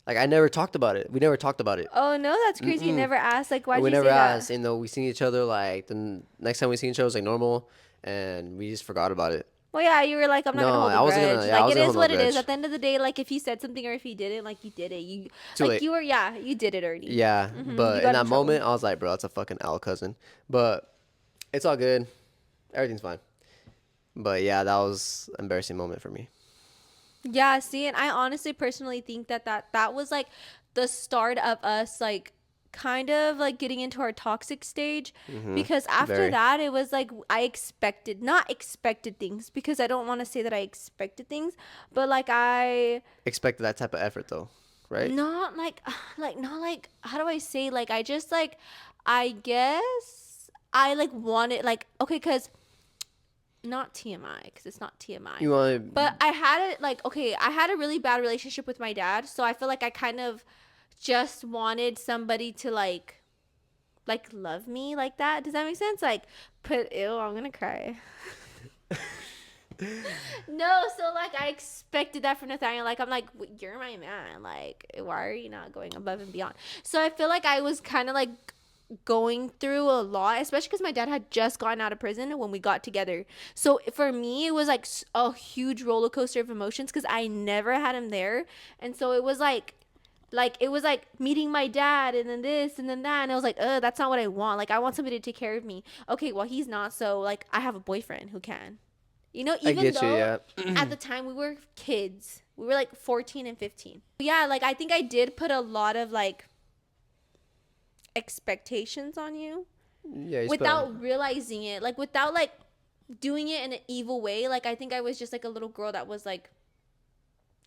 Like I never talked about it. We never talked about it. Oh no, that's crazy. You never asked. Like, why'd you say that? We never asked. We seen each other like the next time we seen each other was like normal, and we just forgot about it. Well, yeah, you were like, I'm not gonna hold a grudge. Like it is what it is. At the end of the day, like if he said something or if he didn't, like you did it. You like you were you did it already. Yeah, but in that moment, I was like, bro, that's a fucking L cousin. But it's all good. Everything's fine. But yeah, that was an embarrassing moment for me. Yeah, see, and I honestly personally think that was like the start of us like kind of like getting into our toxic stage, Mm-hmm. because after Very. that it was like I not expected things, because I don't want to say that I expected things, but like I Expected that type of effort though, right? not like like not like, how do I say, like I just like, I guess I like wanted like, okay, because not TMI, because it's not TMI, You want but I had it like, okay, I had a really bad relationship with my dad, so I feel like I kind of just wanted somebody to like love me like that. Does that make sense? Like put, ew, I'm gonna cry. No, so like I expected that from Nathaniel. Like I'm like, you're my man. Like why are you not going above and beyond? So I feel like I was kind of like going through a lot, especially because my dad had just gotten out of prison when we got together. So for me, it was like a huge roller coaster of emotions because I never had him there, and so it was like it was like meeting my dad and then this and then that, and I was like, that's not what I want. Like I want somebody to take care of me. Okay, well he's not, so like I have a boyfriend who can. I Even get you, though yeah. at the time we were kids, we were like 14 and 15. Yeah, like I think I did put a lot of like expectations on you Yeah, you spell. without realizing it, like without like doing it in an evil way. Like I think I was just like a little girl that was like,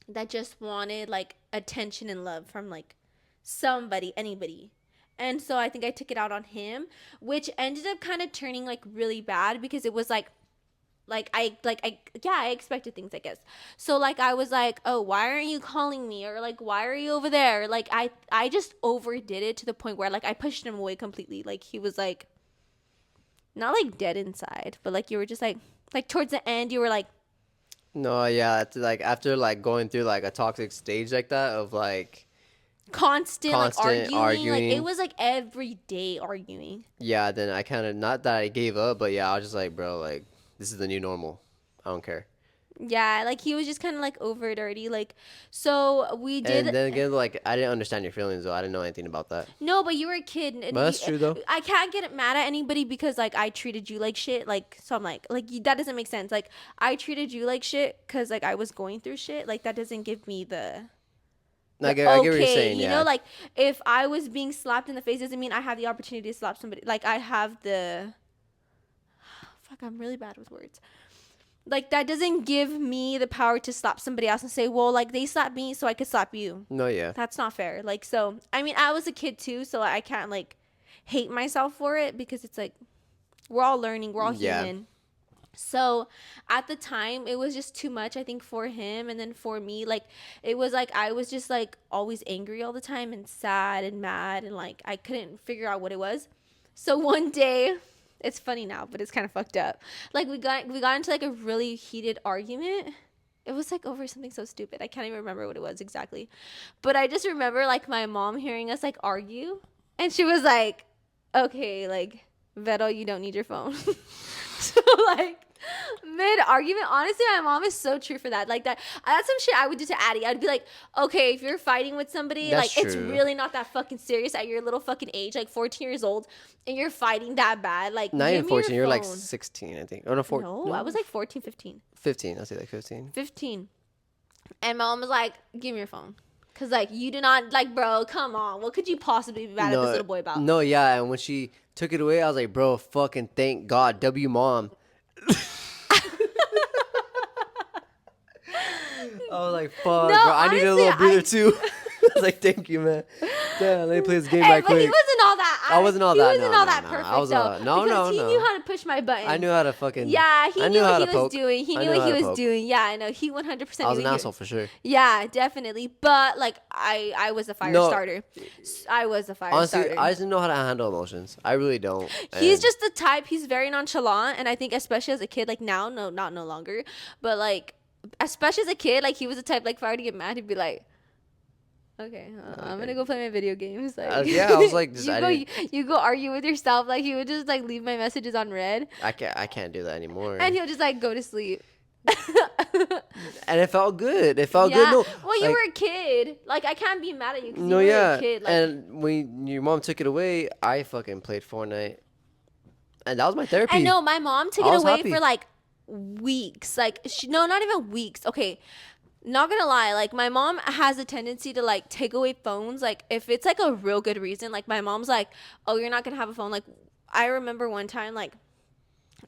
that just wanted like attention and love from like somebody, anybody. And so I think I took it out on him, which ended up kind of turning like really bad because it was like I yeah, I expected things, I guess. So like I was like, oh, why aren't you calling me, or like why are you over there? Like I just overdid it to the point where like I pushed him away completely. Like he was like not like dead inside, but like you were just like towards the end you were like No, yeah, it's like after like going through like a toxic stage like that of like constant like constant arguing. Like it arguing. was like every day arguing. Yeah, then I kind of, not that I gave up, but yeah, I was just like, bro, like this is the new normal. I don't care. Yeah, like he was just kind of like over it already. Like, so we And did. then again, like I didn't understand your feelings though. I didn't know anything about that. No, but you were a kid, But and that's true though. I can't get mad at anybody because like I treated you like shit. Like, so I'm like that doesn't make sense. Like I treated you like shit because like I was going through shit. Like that doesn't give me I okay. get what you're saying. You Yeah. know, like if I was being slapped in the face doesn't mean I have the opportunity to slap somebody. Like I have the. Fuck, I'm really bad with words. Like that doesn't give me the power to slap somebody else and say, well, like they slapped me so I could slap you. No, yeah. That's not fair. Like, so I mean I was a kid too, so I can't like hate myself for it because it's like we're all learning, we're all Yeah. human. So at the time it was just too much, I think, for him, and then for me, like it was like I was just like always angry all the time and sad and mad, and like I couldn't figure out what it was. So one day, it's funny now, but it's kind of fucked up. Like we got into like a really heated argument. It was like over something so stupid. I can't even remember what it was exactly. But I just remember like my mom hearing us like argue, and she was like, "Okay, like Vettel, you don't need your phone." So like mid argument, honestly, my mom is so true for that. Like that's some shit I would do to Addie. I'd be like, okay, if you're fighting with somebody, That's like it's true. really not that fucking serious at your little fucking age, like 14 years old, and you're fighting that bad. Like Not give even me 14. your You're like phone. 16, I think. Oh no, 14. No, I was like 14, 15. 15. I'll say like 15. 15. And my mom was like, give me your phone. Cause like you do not, like, bro, come on. What could you possibly be mad at this little boy about? No, yeah. And when she took it away, I was like, bro, fucking thank God. W mom. I was like, fuck, No, bro. I need a honestly, little breather too. I was like, thank you, man. Damn, let me play this game right but he quick. wasn't all that. I wasn't all he that. wasn't No, all no, that no. perfect I was though. no, because no, he no. knew how to push my button. I knew how to fucking. Yeah, he I knew what how he to was poke. doing. He I knew knew what how he to was poke. doing. Yeah, I know. He 100% I was knew an what he asshole was. for sure. Yeah, definitely. But like I was a fire No. starter. I was a fire Honestly, starter. I just didn't know how to handle emotions. I really don't. He's And just the type. He's very nonchalant, and I think especially as a kid, like now, no, not no longer, but like especially as a kid, like he was the type. Like if I were to get mad, he'd be like, "Okay, I'm gonna go play my video games." Like, yeah, I was like, just, you I go, didn't. you go argue with yourself. Like he would just like leave my messages on red, I can't do that anymore. and he'll just like go to sleep. And it felt good. It felt good. Yeah. No, Well, you like, were a kid. Like I can't be mad at you because no, you were yeah. a kid. Like, And when your mom took it away, I fucking played Fortnite, and that was my therapy. I know my mom took I it was away happy. for like weeks. Like no, not even weeks. Okay. Not gonna lie, like my mom has a tendency to like take away phones. Like if it's like a real good reason, like my mom's like, "Oh, you're not gonna have a phone." Like I remember one time, like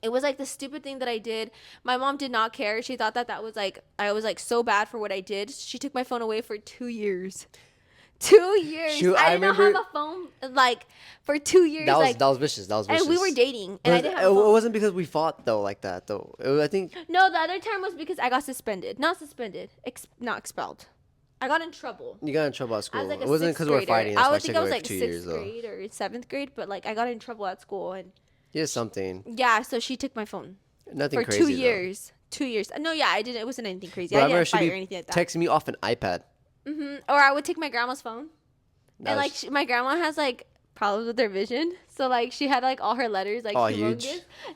it was like the stupid thing that I did. My mom did not care. She thought that that was like I was like so bad for what I did. She took my phone away for 2 years. 2 years. Shoot, I I did not remember have a phone like for 2 years. Like that was vicious. That was vicious. and we were dating, and But I didn't have it a phone. wasn't because we fought though like that though. I think No, the other time was because I got suspended. Not suspended. Not expelled. I got in trouble. you got in trouble at I school. was like It a wasn't sixth because we were grader. fighting. That's I why would I think took I away was for like 2 years sixth though. grade or seventh grade, but like I got in trouble at school, and Yeah, something. yeah, so she took my phone Nothing for crazy. 2 years. 2 years. No, yeah, I didn't. It wasn't anything crazy. But I I remember didn't she'd fight be or anything like that. texting me off an iPad. Or I would take my grandma's phone, That and was- like my grandma has like problems with her vision, so like she had like all her letters like humongous. huge.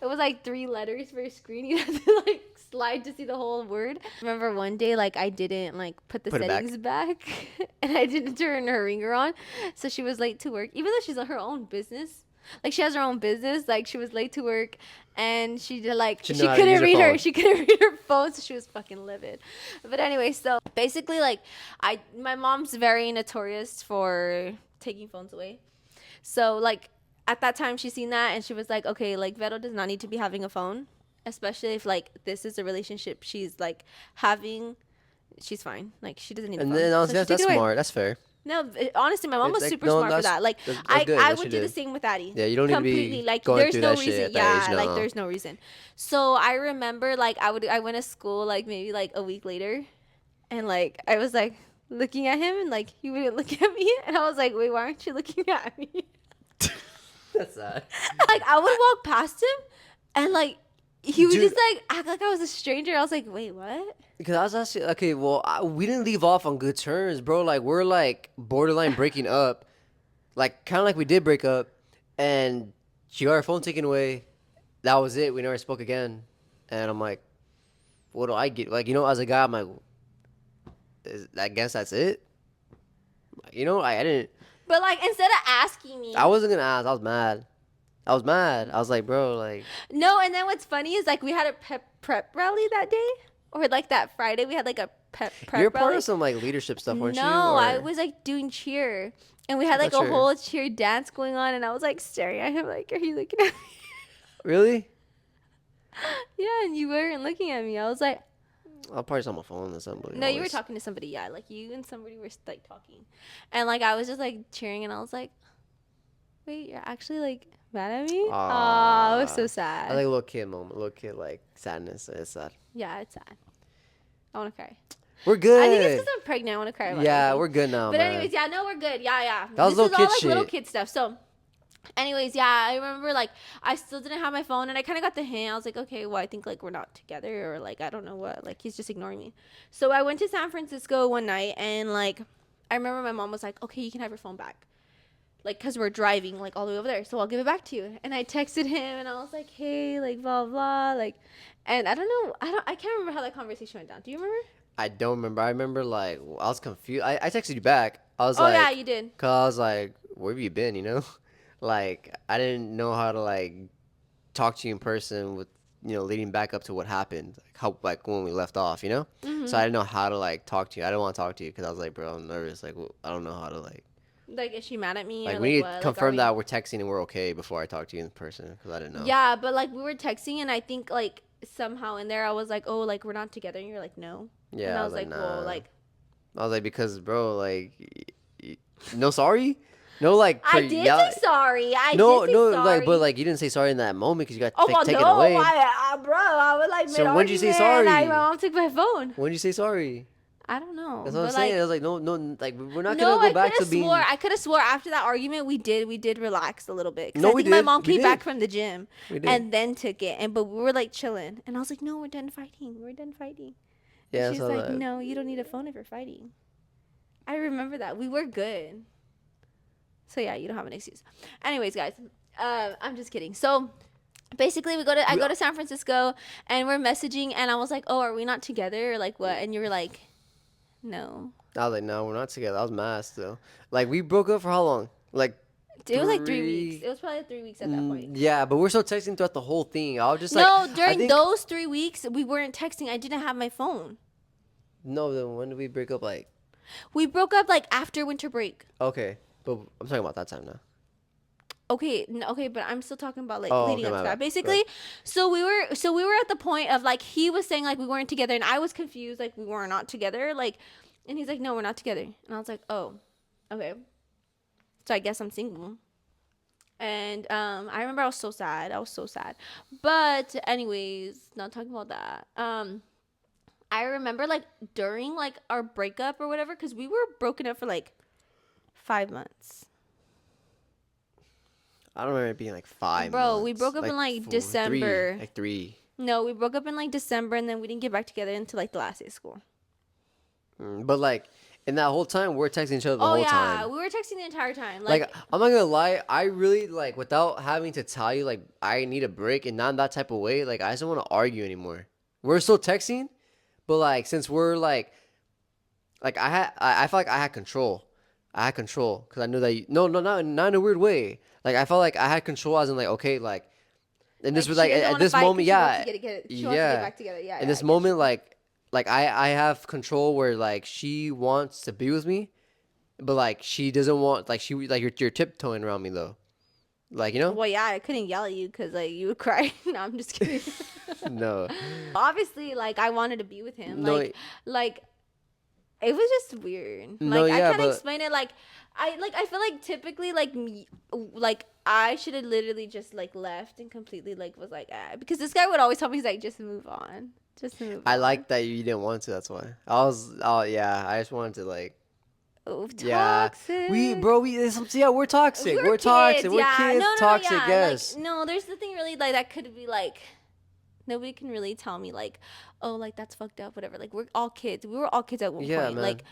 It was like 3 letters for a screen. You had to like slide to see the whole word. Remember one day like I didn't like put the Put it back. settings back, and I didn't turn her ringer on, so she was late to work. Even though she's on her own business, like she has her own business, like she was late to work, and she did like She she know how to couldn't use her read her phone. she couldn't read her phone, so she was fucking livid. But anyway, so basically like my mom's very notorious for taking phones away. So like at that time she seen that and she was like, okay, like Vero does not need to be having a phone, especially if like this is a relationship she's like having. She's fine. Like she doesn't need a And phone. then honestly, So she that's took it away. smart. That's fair. No, honestly, my mom was Like, super no, smart for that's- that. Like that's I good I that would she do the did. same with Addie. Yeah, you don't need to be completely like going there's through no that shit reason. at that Yeah, age, like no. there's no reason. So I remember like I went to school like maybe like a week later, and like I was like looking at him and like he wouldn't look at me, and I was like, wait, why aren't you looking at me? That's sad. Like I would walk past him, and like he would Dude. just like act like I was a stranger. I was like, wait, what? Because I was asking, okay, well, we didn't leave off on good terms, bro. Like, we're like borderline breaking up. Like, kind of like we did break up. And she got her phone taken away. That was it. We never spoke again. And I'm like, what do I get? Like, as a guy, I'm like, I guess that's it. I didn't. But like instead of asking me, I wasn't going to ask. I was mad. I was like, bro, like. no. And then what's funny is like we had a prep rally that day, or like that Friday we had like a prep You're rally. part of some, like, leadership stuff, weren't you? No, Or- I was like doing cheer, and we had like a What cheer? whole cheer dance going on, and I was like staring at him like, are you looking at me? Really? Yeah, and you weren't looking at me. I was like, I'll probably saw my phone or something. no, you were talking to somebody. Yeah, like you and somebody were like talking, and like I was just like cheering, and I was like, wait, you're actually like mad at me? Oh, it was so I sad. like a little kid moment, little kid like sadness. It's sad. Yeah, it's sad. I want to cry. We're good. I think it's because I'm pregnant. I want to cry about Yeah, everything. we're good now, But man. anyways, yeah, no, we're good. Yeah. That was this little is all kid like little shit. kid stuff. So, anyways, yeah, I remember like I still didn't have my phone, and I kind of got the hint. I was like, okay, well, I think like we're not together, or like I don't know what. Like he's just ignoring me. So I went to San Francisco one night, and like I remember my mom was like, okay, you can have your phone back. Like, cause we're driving like all the way over there, so I'll give it back to you. And I texted him, and I was like, hey, like blah blah, like, and I can't remember how that conversation went down. Do you remember? I don't remember. I remember like I was confused. I texted you back. I was Oh like, yeah, you did. Cause I was like, where have you been? Like I didn't know how to like talk to you in person with leading back up to what happened, like when we left off. Mm-hmm. So I didn't know how to like talk to you. I didn't want to talk to you because I was like, bro, I'm nervous. Like I don't know how to like. Like, is she mad at me? Like or, we need what? to Like, confirm are we- that we're texting and we're okay before I talk to you in person because I didn't know. Yeah, but like we were texting, and I think like somehow in there I was like, oh, like we're not together, and you're like, no. Yeah. And I was like, nah. well, like I was like, because bro, like, no sorry, no like. I did say sorry. No, did say no, sorry. like, but like you didn't say sorry in that moment because you got oh well, taken no, away. bro, I was like, So when'd you say sorry? My mom took my phone. When did you say sorry? I don't know. That's what I'm but, saying. like, I was like, no, like we're not no, gonna go back to being. I could have swore after that argument we did relax a little bit. 'Cause No, I we think my did. mom We came back did. from the gym We did. and then took it, but we were like chilling, and I was like, no, we're done fighting. Yeah, And she's so like, no, you don't need a phone if you're fighting. I remember that. We were good. So yeah, you don't have an excuse. Anyways, guys, I'm just kidding. So basically I go to San Francisco, and we're messaging, and I was like, oh, are we not together or like what? And you were like, no. I was like, no, we're not together. I was mad still. Like we broke up for how long? Like. It was like 3 3 weeks. It was probably 3 weeks at that point. Yeah, but we're still texting throughout the whole thing. I was just like, No, I during think- those 3 weeks, we weren't texting. I didn't have my phone. No, then when did we break up? Like, We broke up like after winter break. okay, but I'm talking about that time now. Okay, okay, but I'm still talking about like Oh, leading okay, up my to bad. that. Go ahead. Basically, so we were at the point of like he was saying like we weren't together, and I was confused like we were not together, like, and he's like, no, we're not together, and I was like, oh, okay, so I guess I'm single. And I remember I was so sad. I was so sad. But anyways, not talking about that. I remember like during like our breakup or whatever, because we were broken up for like 5 months. I don't remember it being like 5 months. Bro, we broke up in like Three, December. like three. No, we broke up in like December, and then we didn't get back together until like the last day of school. But like in that whole time, we're texting each other the Oh whole yeah, time. we were texting the entire time. Like Like, I'm not gonna lie, I really like without having to tell you like I need a break and not in that type of way. Like I just don't want to argue anymore. We're still texting, but like since we're like I felt like I had control. I had control because I knew that no, not in a weird way. Like I felt like I had control as in like okay like and this like was she like doesn't at want to this fight moment because she wants yeah to she wants to get yeah back together. Yeah, in yeah, I this get moment you. like I have control where like she wants to be with me but like she doesn't want like she like you're tiptoeing around me though like you know Well, yeah, I couldn't yell at you because like you would cry. No, I'm just kidding. no Obviously, like I wanted to be with him. no Like it was just weird. no Like I yeah can't but explain it. Like I feel like typically like me, like I should have literally just like left and completely like was like because this guy would always tell me he's like just move on, just move I on. like that you didn't want to that's why I was oh yeah I just wanted to like Oh, yeah we toxic. bro yeah we're toxic We're we're toxic kids, we're yeah. kids No, no, no, toxic yeah. Like yes no, there's nothing really like that could be like nobody can really tell me like oh like that's fucked up whatever. Like we're all kids. We were all kids at one yeah point. man Like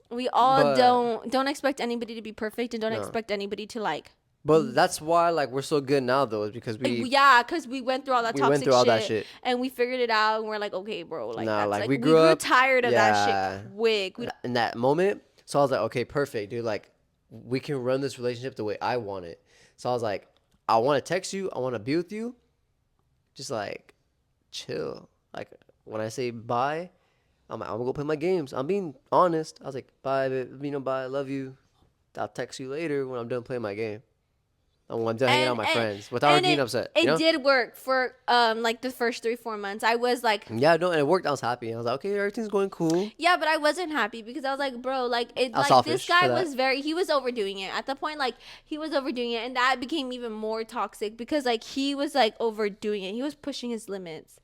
we all but don't expect anybody to be perfect and don't no expect anybody to like but that's why like we're so good now though is because yeah, because we went through all that we went toxic through all that shit shit. and we figured it out and we're like okay bro like Nah, that's like like we we grew grew up, tired of that shit yeah. quick. In that moment, so I was like, okay, perfect, dude. Like, we can run this relationship the way I want it. So I was like, I want to text you, I want to be with you, just like chill. Like when I say bye, I'm gonna go play my games. I'm being honest. I was like, bye, babe. Bye. I love you. I'll text you later when I'm done playing my game. And when I'm done hanging out and with my and friends without her and getting it upset. You it know? did work for like the first 3-4 months. I was like Yeah, no, and it worked. I was happy. I was like, okay, everything's going cool. yeah, but I wasn't happy because I was like, bro, like it, I was like this selfish for guy that. was very, he was overdoing it at the point, like he was overdoing it, and that became even more toxic because like he was like overdoing it. He was pushing his limits,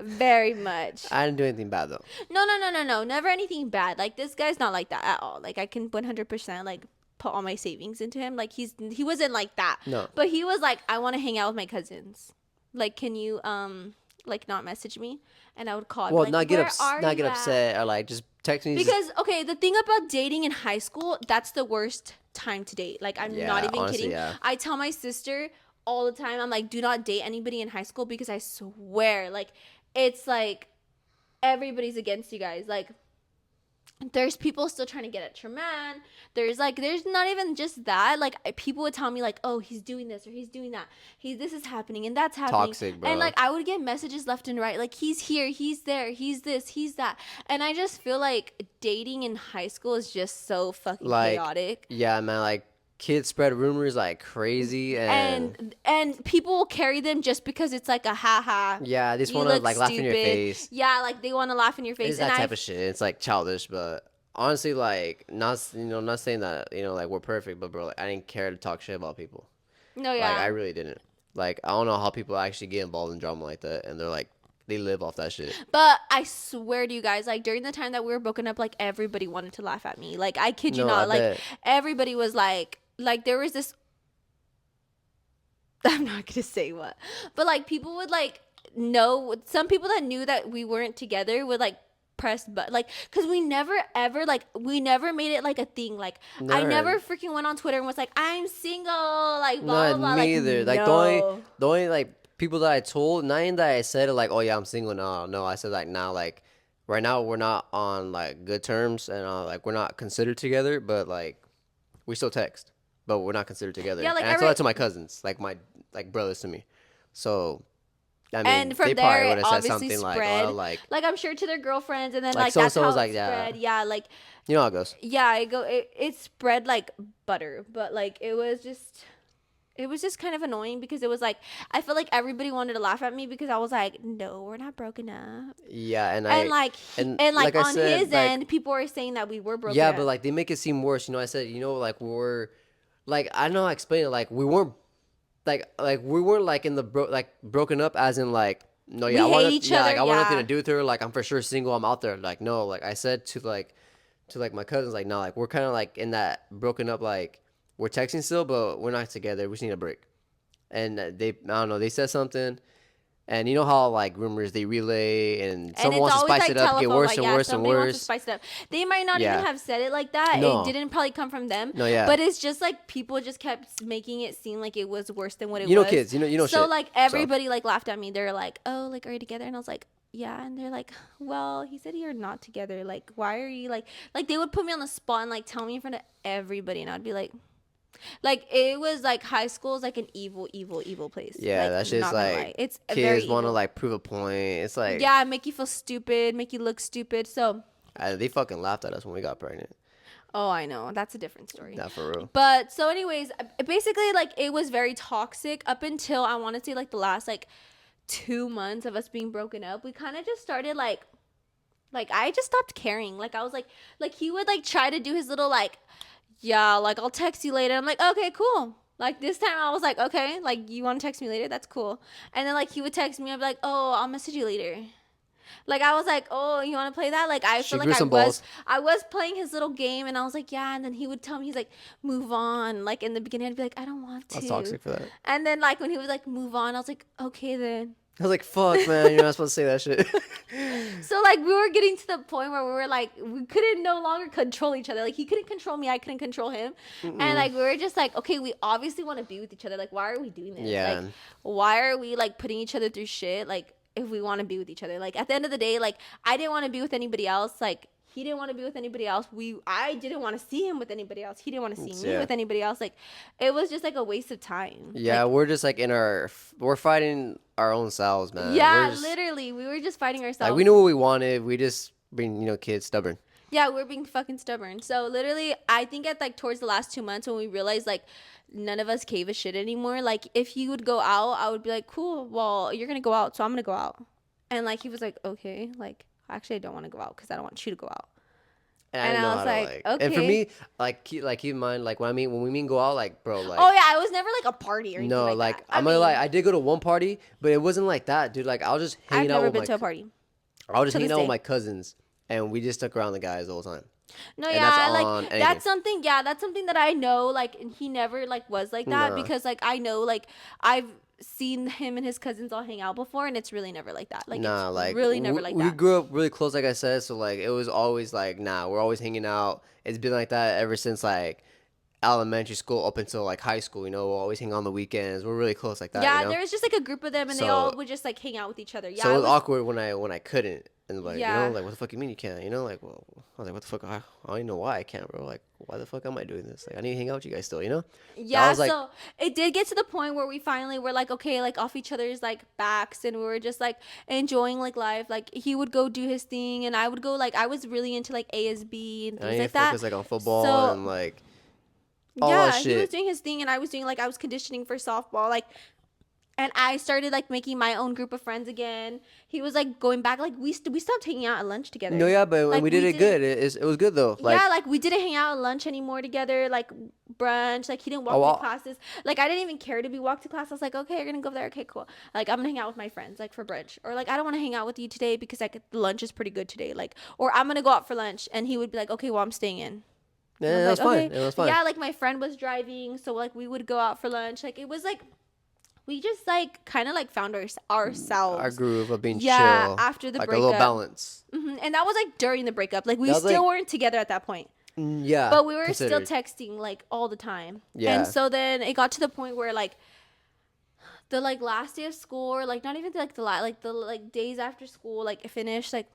very much. I didn't do anything bad though. No, no, no, no, no, never anything bad. Like this guy's not like that at all. Like I can 100% like put all my savings into him. Like he wasn't like that, No. but he was like, I want to hang out with my cousins. Like, can you like not message me? And I would call. I'd be Well, like, where are not you get at? upset or like just text me. Because okay, the thing about dating in high school, that's the worst time to date. Like I'm not Yeah, even honestly, kidding. yeah. I tell my sister all the time, I'm like, do not date anybody in high school because I swear, like, it's like everybody's against you guys. Like there's people still trying to get at your man. There's not even just that. Like people would tell me like, oh, he's doing this or he's doing that. This is happening and that's happening. Toxic, bro. And like I would get messages left and right. Like he's here, he's there, he's this, he's that. And I just feel like dating in high school is just so fucking Like, chaotic. yeah, man. Like kids spread rumors like crazy, And people will carry them just because it's like a haha. yeah, they just You want to look like laugh in your stupid. face. Yeah, like they want to laugh in your face. It's And that type of shit. It's like childish, but honestly, like not not saying that like we're perfect, but bro, like, I didn't care to talk shit about people. no, Like yeah. I really didn't. Like I don't know how people actually get involved in drama like that, and they're like they live off that shit. But I swear to you guys, like during the time that we were broken up, like everybody wanted to laugh at me. Like I kid you No, not, I like bet. everybody was like there was this. I'm not gonna say what, but like people would like know. Some people that knew that we weren't together would like press but like because we never ever like we never made it like a thing. Like I Never. never freaking went on Twitter and was like I'm single, like blah blah No, blah. me Like either. Like no. the only like people that I told, not even that I said like, oh yeah, I'm single now. No, I said like now, like right now we're not on like good terms, and like we're not considered together, but like we still text, but we're not considered together. Yeah, like and I told that to my cousins, like my like brothers to me. So I And mean, from they there, probably would it have said obviously something like, spread. "Oh, like I'm sure to their girlfriends, and then so and that's so how was it like that." spread. Yeah, You know how it goes. yeah, it spread like butter, but it was just kind of annoying because it was like I felt like everybody wanted to laugh at me because I was like, no, we're not broken up. Yeah, And like and and like like I on his said, like end, people were saying that we were broken yeah, up. but like they make it seem worse. You know, I said, you know, like we're like I don't know how to explain it. Like we weren't like we weren't like in the broken up as in like no, yeah, We hate each yeah, like other, I want nothing to yeah. do with her. Like I'm for sure single. I'm out there. Like no, like I said to like my cousins, like no, like we're kind of like in that broken up. Like we're texting still, but we're not together. We just need a break. And they, I don't know, they said something. And you know how like rumors they relay, and And someone it's wants to always spice like it up, get telephone, worse like and yeah, worse and somebody wants to worse. spice it up. They might not even Yeah, have said it like that. It no, didn't probably come from them. no, yeah. But it's just like people just kept making it seem like it was worse than what it You know, was. kids, you know, So shit. like So everybody like laughed at me. They're like, "Oh, like are you together?" And I was like, "Yeah." And they're like, "Well, he said you're not together. Like, why are you like they would put me on the spot and like tell me in front of everybody, and I'd be like it was like high school is like an evil, evil, evil place. yeah, Like that's just not gonna lie, like it's very kids want to evil. like prove a point. It's like Yeah, make you feel stupid, make you look stupid. So they fucking laughed at us when we got pregnant. oh, I know. That's a different story. Not for real. But so anyways, basically like it was very toxic up until I want to say like the last like 2 months of us being broken up. We kind of just started like I just stopped caring. Like I was like he would like try to do his little like yeah, like I'll text you later. I'm like, "Okay, cool." Like this time I was like, "Okay, like you want to text me later? That's cool." And then like he would text me, I'd be like, "Oh, I'll message you later." Like I was like, "Oh, you want to play that?" Like I She feel like grew some balls. I was playing his little game, and I was like, "Yeah." And then he would tell me, he's like, "Move on." Like in the beginning, I'd be like, "I don't want I was to." toxic for that. And then like when he was like, "Move on," I was like, "Okay then." I was like, "Fuck, man, you're not supposed to say that shit." So like we were getting to the point where we were like we couldn't no longer control each other. Like he couldn't control me, I couldn't control him. And like we were just like, okay, we obviously want to be with each other. Like why are we doing this? Yeah. Like why are we like putting each other through shit? Like if we want to be with each other. Like at the end of the day, like I didn't want to be with anybody else. Like he didn't want to be with anybody else. I didn't want to see him with anybody else. He didn't want to see me Yeah. with anybody else. Like it was just like a waste of time. Yeah, Like, we're just like we're fighting our own selves, man. yeah, We're just, literally, we were just fighting ourselves. like we knew what we wanted. We just being kids, stubborn. Yeah, we're being fucking stubborn. So literally, I think at like towards the last 2 months when we realized like none of us gave a shit anymore. Like if he would go out, I would be like, cool. Well, you're gonna go out, so I'm gonna go out. And like he was like, okay. Like actually, I don't want to go out because I don't want you to go out. And I was like, okay. And for me, keep in mind, like when we mean go out, like bro, like Oh yeah, it was never like a party or anything no, like like that. I'm gonna like I did go to one party, but it wasn't like that, dude. Like I was just I've hanging out never with been my to a party. I was just to hanging this out with day. my cousins, and we just stuck around the guys the whole time. No, And yeah, that's like on anything. that's something. Yeah, that's something that I know. Like he never like was like that Nah. because like I know like I've seen him and his cousins all hang out before, and it's really never like that. Like Nah, it's like really never like we that. grew up really close, like I said. So like it was always like, nah, we're always hanging out. It's been like that ever since like elementary school up until like high school. We'll always hang on the weekends. We're really close like that. Yeah, there was just like a group of them, and they all So- would just like hang out with each other. Yeah, So it was awkward when I couldn't, and like Yeah. like what the fuck you mean you can't? Like well, I was like what the fuck I don't even know why I can't, bro. Like why the fuck am I doing this? Like I need to hang out with you guys still, Yeah, was, like- so it did get to the point where we finally were like, okay, like off each other's like backs, and we were just like enjoying like life. Like he would go do his thing, and I would go like I was really into like ASB and And I things need like to that. focus like on football So- and like all Yeah, that he was shit. doing his thing, and I was doing like I was conditioning for softball, like. And I started like making my own group of friends again. He was like going back, like we stopped hanging out at lunch together. No, yeah, but Like, we did we it did- good. It was good though. Like yeah, like we didn't hang out at lunch anymore together, like brunch. Like he didn't walk Oh, me wow. to classes. Like I didn't even care to be walked to class. I was like, okay, you're gonna go there. Okay, cool. Like I'm gonna hang out with my friends, like for brunch, or like I don't want to hang out with you today because like the lunch is pretty good today. Like, or I'm gonna go out for lunch, and he would be like, okay, well I'm staying in. yeah, And I that was like, fine. okay. It was fine. Yeah, like my friend was driving, so like we would go out for lunch. Like it was like we just like kind of like found ourselves. Our groove of being Yeah, chill. after the like a little breakup. balance. And that was like during the breakup. Like we That was, still like- weren't together at that point. Yeah. But we were considered. still texting like all the time. Yeah. And so then it got to the point where like the like last day of school, or like not even like the like days after school, like it finished, like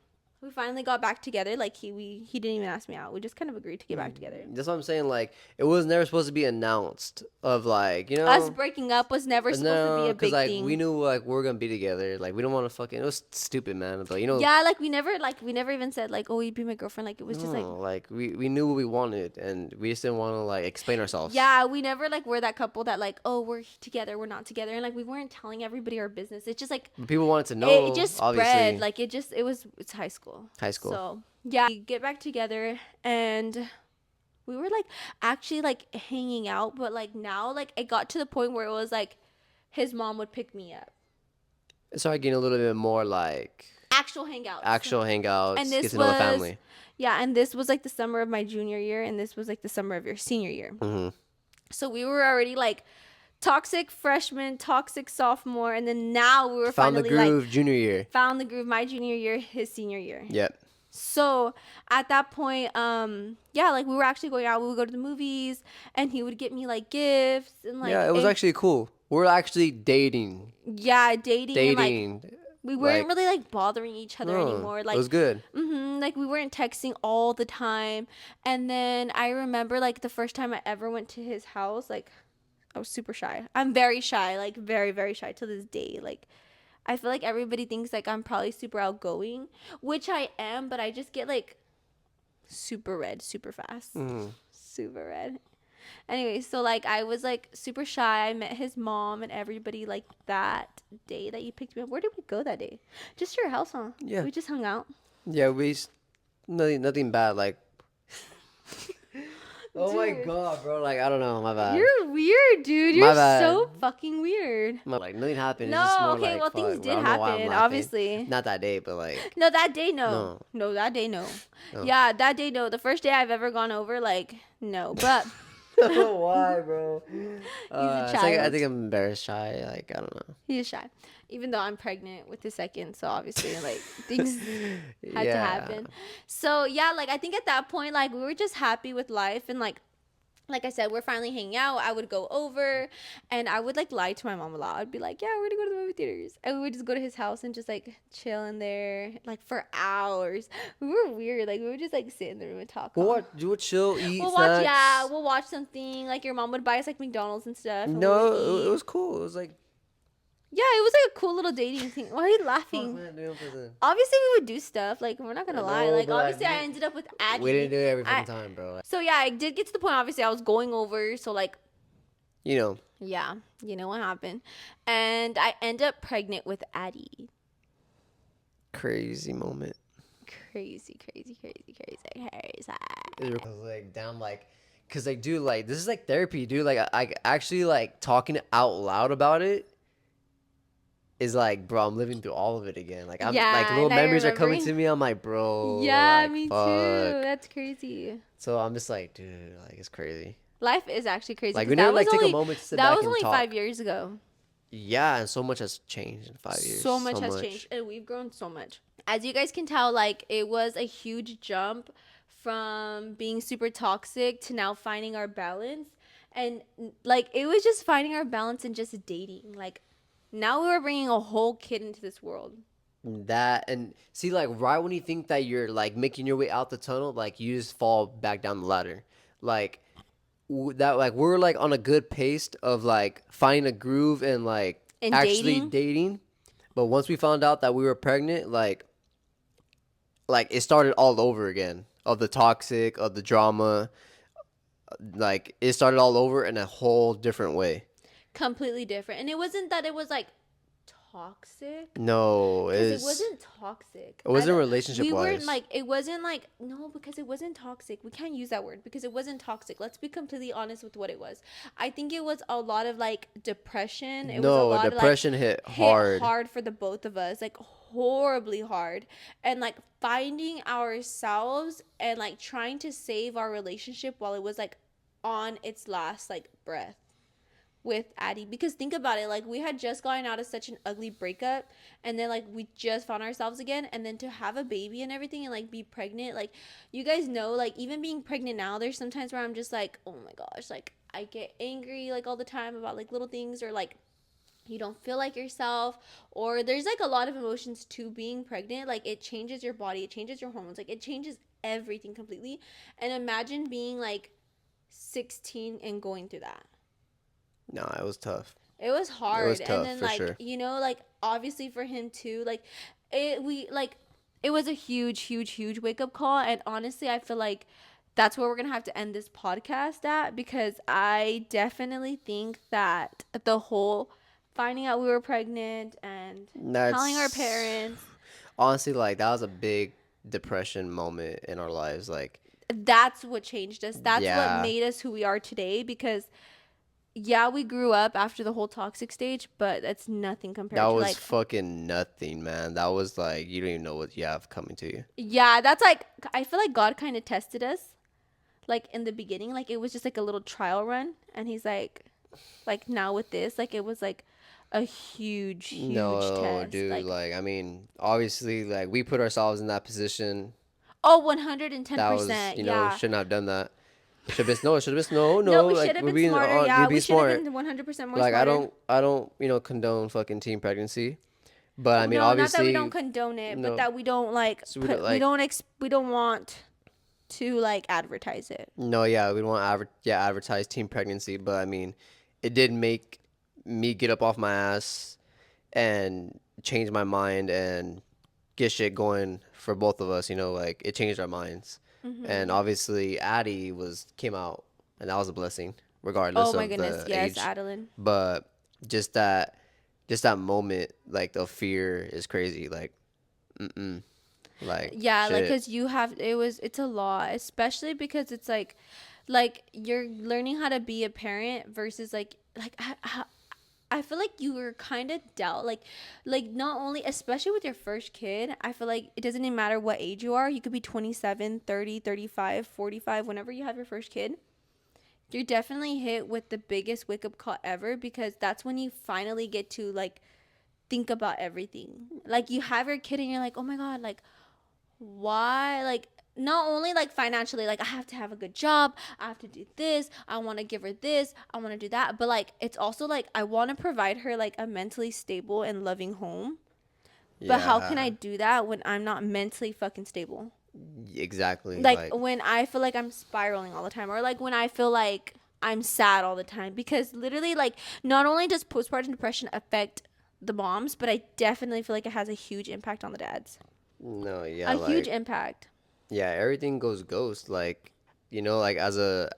we finally got back together. Like he didn't even ask me out. We just kind of agreed to get back together. That's what I'm saying. Like, it was never supposed to be announced of like, you Us know, breaking up was never supposed to be no, a because big like thing. we knew like we were gonna be together. Like we don't want to fucking. It was stupid, man. But you know, Yeah, like we never even said like, oh, you'd be my girlfriend. Like it was just like, no, like we knew what we wanted, and we just didn't want to like explain ourselves. yeah, we never like were that couple that like, oh, we're together, we're not together, and like we weren't telling everybody our business. It's just like But people wanted to know. it just obviously, spread. Like it's high school. high school. So yeah, we get back together and we were like actually like hanging out, but like now like it got to the point where it was like his mom would pick me up. It started getting a little bit more like Actual hangouts. And this get to know the was family. Yeah, and this was like the summer of my junior year, and this was like the summer of your senior year. Mm-hmm. So we were already like toxic freshman, toxic sophomore, and then now we were Found the finally groove like junior year. found the groove my junior year, his senior year. Yep. So at that point, yeah, like we were actually going out. We would go to the movies, and he would get me like gifts and like. Yeah, it was actually cool. We're actually dating. Yeah, dating. And, like, we weren't like, really like bothering each other anymore. Like it was good. Like we weren't texting all the time. And then I remember like the first time I ever went to his house, like I was super shy. I'm very shy, like very, very shy to this day. Like I feel like everybody thinks like I'm probably super outgoing, which I am, but I just get like super red super fast. Super red. Anyway, so like I was like super shy. I met his mom and everybody like that day that you picked me up. Where did we go that day? Just to your house, huh? Yeah. We just hung out. Yeah, nothing bad. Like, oh my Dude. god, bro. Like, I don't know. My bad. You're weird, dude. My You're bad. so fucking weird. Like, nothing happened. No, It's just more okay, like, well, fuck, things bro. did I don't know why I'm happen, laughing. obviously. Not that day, but like. No, that day, no. No. No, that day, no. No. Yeah, that day, no. The first day I've ever gone over, like, no. But Why, bro? a It's like, I child. think I'm embarrassed, shy. Like, I don't know. he's shy. Even though I'm pregnant with the second, so obviously, like, things had to happen. So, yeah, like, I think at that point, like, we were just happy with life. And, like I said, we're finally hanging out. I would go over and I would like lie to my mom a lot. I'd be like, yeah, we're gonna go to the movie theaters. And we would just go to his house and just like chill in there like for hours. We were weird. Like we would just like sit in the room and talk. We'll chill, eat, We'll snacks. watch, yeah, we'll watch something. Like your mom would buy us like McDonald's and stuff. And No, we would it eat. was cool. It was like, Yeah, it was like a cool little dating thing. Why are you laughing? fuck, man, dude, Obviously, we would do stuff. Like, we're not gonna lie. know, Like, but, like, obviously, I ended up with Addie. we didn't do it every fucking time, bro. Like, So, yeah, I did get to the point. Obviously, I was going over. So, like, you know. yeah, you know what happened. And I end up pregnant with Addie. Crazy moment. Crazy. It was like down like, cause like dude, like this is like therapy, dude. Like I actually like talking out loud about it is like, bro, I'm living through all of it again. Like I'm Yeah, like little and I memories are coming remember- to me. I'm like, bro. Yeah, like, me fuck. too. That's crazy. So I'm just like, dude, like it's crazy. Life is actually crazy. Like 'cause we never that like was take only, a moment to sit that back was and only talk. 5 years ago. Yeah, and so much has changed in 5 years. So much has changed, and we've grown so much. As you guys can tell, like it was a huge jump from being super toxic to now finding our balance, and like it was just finding our balance and just dating. Like now we were bringing a whole kid into this world. That and see, like right when you think that you're like making your way out the tunnel, like you just fall back down the ladder. Like that, like we're like on a good pace of like finding a groove and like And actually dating. But once we found out that we were pregnant, like it started all over again of the toxic, of the drama. Like it started all over in a whole different way. Completely different, and it wasn't that it was like toxic. No, It wasn't toxic. It wasn't relationship We weren't wise. like, it wasn't like, no, because it wasn't toxic. We can't use that word because it wasn't toxic. Let's be completely honest with what it was. I think it was a lot of like depression. It was a lot depression of, hit like, hard. hard for the both of us, like horribly hard. And like finding ourselves and like trying to save our relationship while it was like on its last like breath with Addie. Because think about it, like we had just gotten out of such an ugly breakup, and then like we just found ourselves again, and then to have a baby and everything and like be pregnant, like you guys know, like even being pregnant now, there's sometimes where I'm just like, oh my gosh, like I get angry like all the time about like little things, or like you don't feel like yourself, or there's like a lot of emotions to being pregnant. Like it changes your body, it changes your hormones, like it changes everything completely. And imagine being like 16 and going through that. No, it was tough. It was It was hard. And tough then for like, sure. you know, like obviously for him too, like it was a huge wake up call. And honestly, I feel like that's where we're gonna have to end this podcast at, because I definitely think that the whole finding out we were pregnant and telling our That's parents, honestly like that was a big depression moment in our lives. Like, that's what changed us. That's what yeah, made us who we are today. Because yeah, we grew up after the whole toxic stage, but that's nothing that compared to was like, fucking nothing, man. That was like you don't even know what you have coming to you. yeah, that's like, I feel like God kind of tested us like in the beginning. Like it was just like a little trial run, and he's like now with this, like it was like a huge No, test. dude. Like, Like, I mean, obviously, like we put ourselves in that position. oh, That was, 110%. you know, Yeah. shouldn't have done that. Should have been no. Should have been no, No, no. we should Like have we're been being smarter. on. You're Yeah, we being should have smart. been 100% more Like smarter. I don't, condone fucking teen pregnancy. But I mean, No, not that we don't obviously, condone it, but no. that we don't like So we don't put, like. we don't want to like advertise it. No, yeah, we don't want to advertise teen pregnancy. But I mean, it did make me get up off my ass and change my mind and get shit going for both of us. You know, like it changed our minds. And Mhm. obviously, Addie came out, and that was a blessing, Oh regardless my of goodness, the yes, age. Adeline. But just that, just that moment, like the fear is crazy. Like, like Yeah, like shit. cuz you have it's a lot, especially because it's like you're learning how to be a parent versus like I feel like you were kind of dealt like not only, especially with your first kid, I feel like it doesn't even matter what age you are. You could be 27, 30, 35, 45 whenever you have your first kid. You're definitely hit with the biggest wake up call ever, because that's when you finally get to like think about everything. Like you have your kid and you're like, "Oh my god, like why?" Like not only like financially, like I have to have a good job, I have to do this, I want to give her this, I want to do that, but like it's also like I want to provide her like a mentally stable and loving home. But how can I Yeah, do that when I'm not mentally fucking stable? exactly. Like Like, when I feel like I'm spiraling all the time, or like when I feel like I'm sad all the time, because literally like not only does postpartum depression affect the moms, but I definitely feel like it has a huge impact on the dads. no, yeah, A huge like, impact. yeah, everything goes ghost. Like, you know, like as a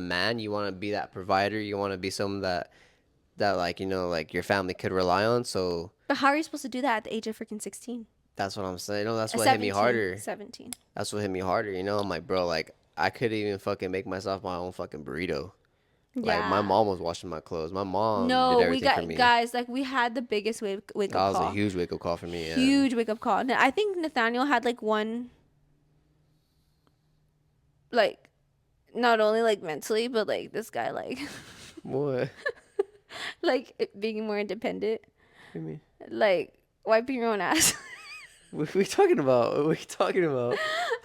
man, you want to be that provider. You want to be someone that like you know like your family could rely on. So But how are you supposed to do that at the age of freaking 16? that's what I'm saying. No, that's what hit me 17. harder. 17. That's what hit me harder. You know, I'm like, bro, like I could even fucking make myself my own fucking burrito. Like my Yeah. mom was washing my clothes. My mom did No, we everything for got me. guys, like we had the biggest wake up That was a call. huge wake up call for me. And Huge wake up call. I think Nathaniel had like one, like not only like mentally, but like this guy like what? like being more independent, What do you mean? like wiping your own ass. What are we talking about? What are we talking about?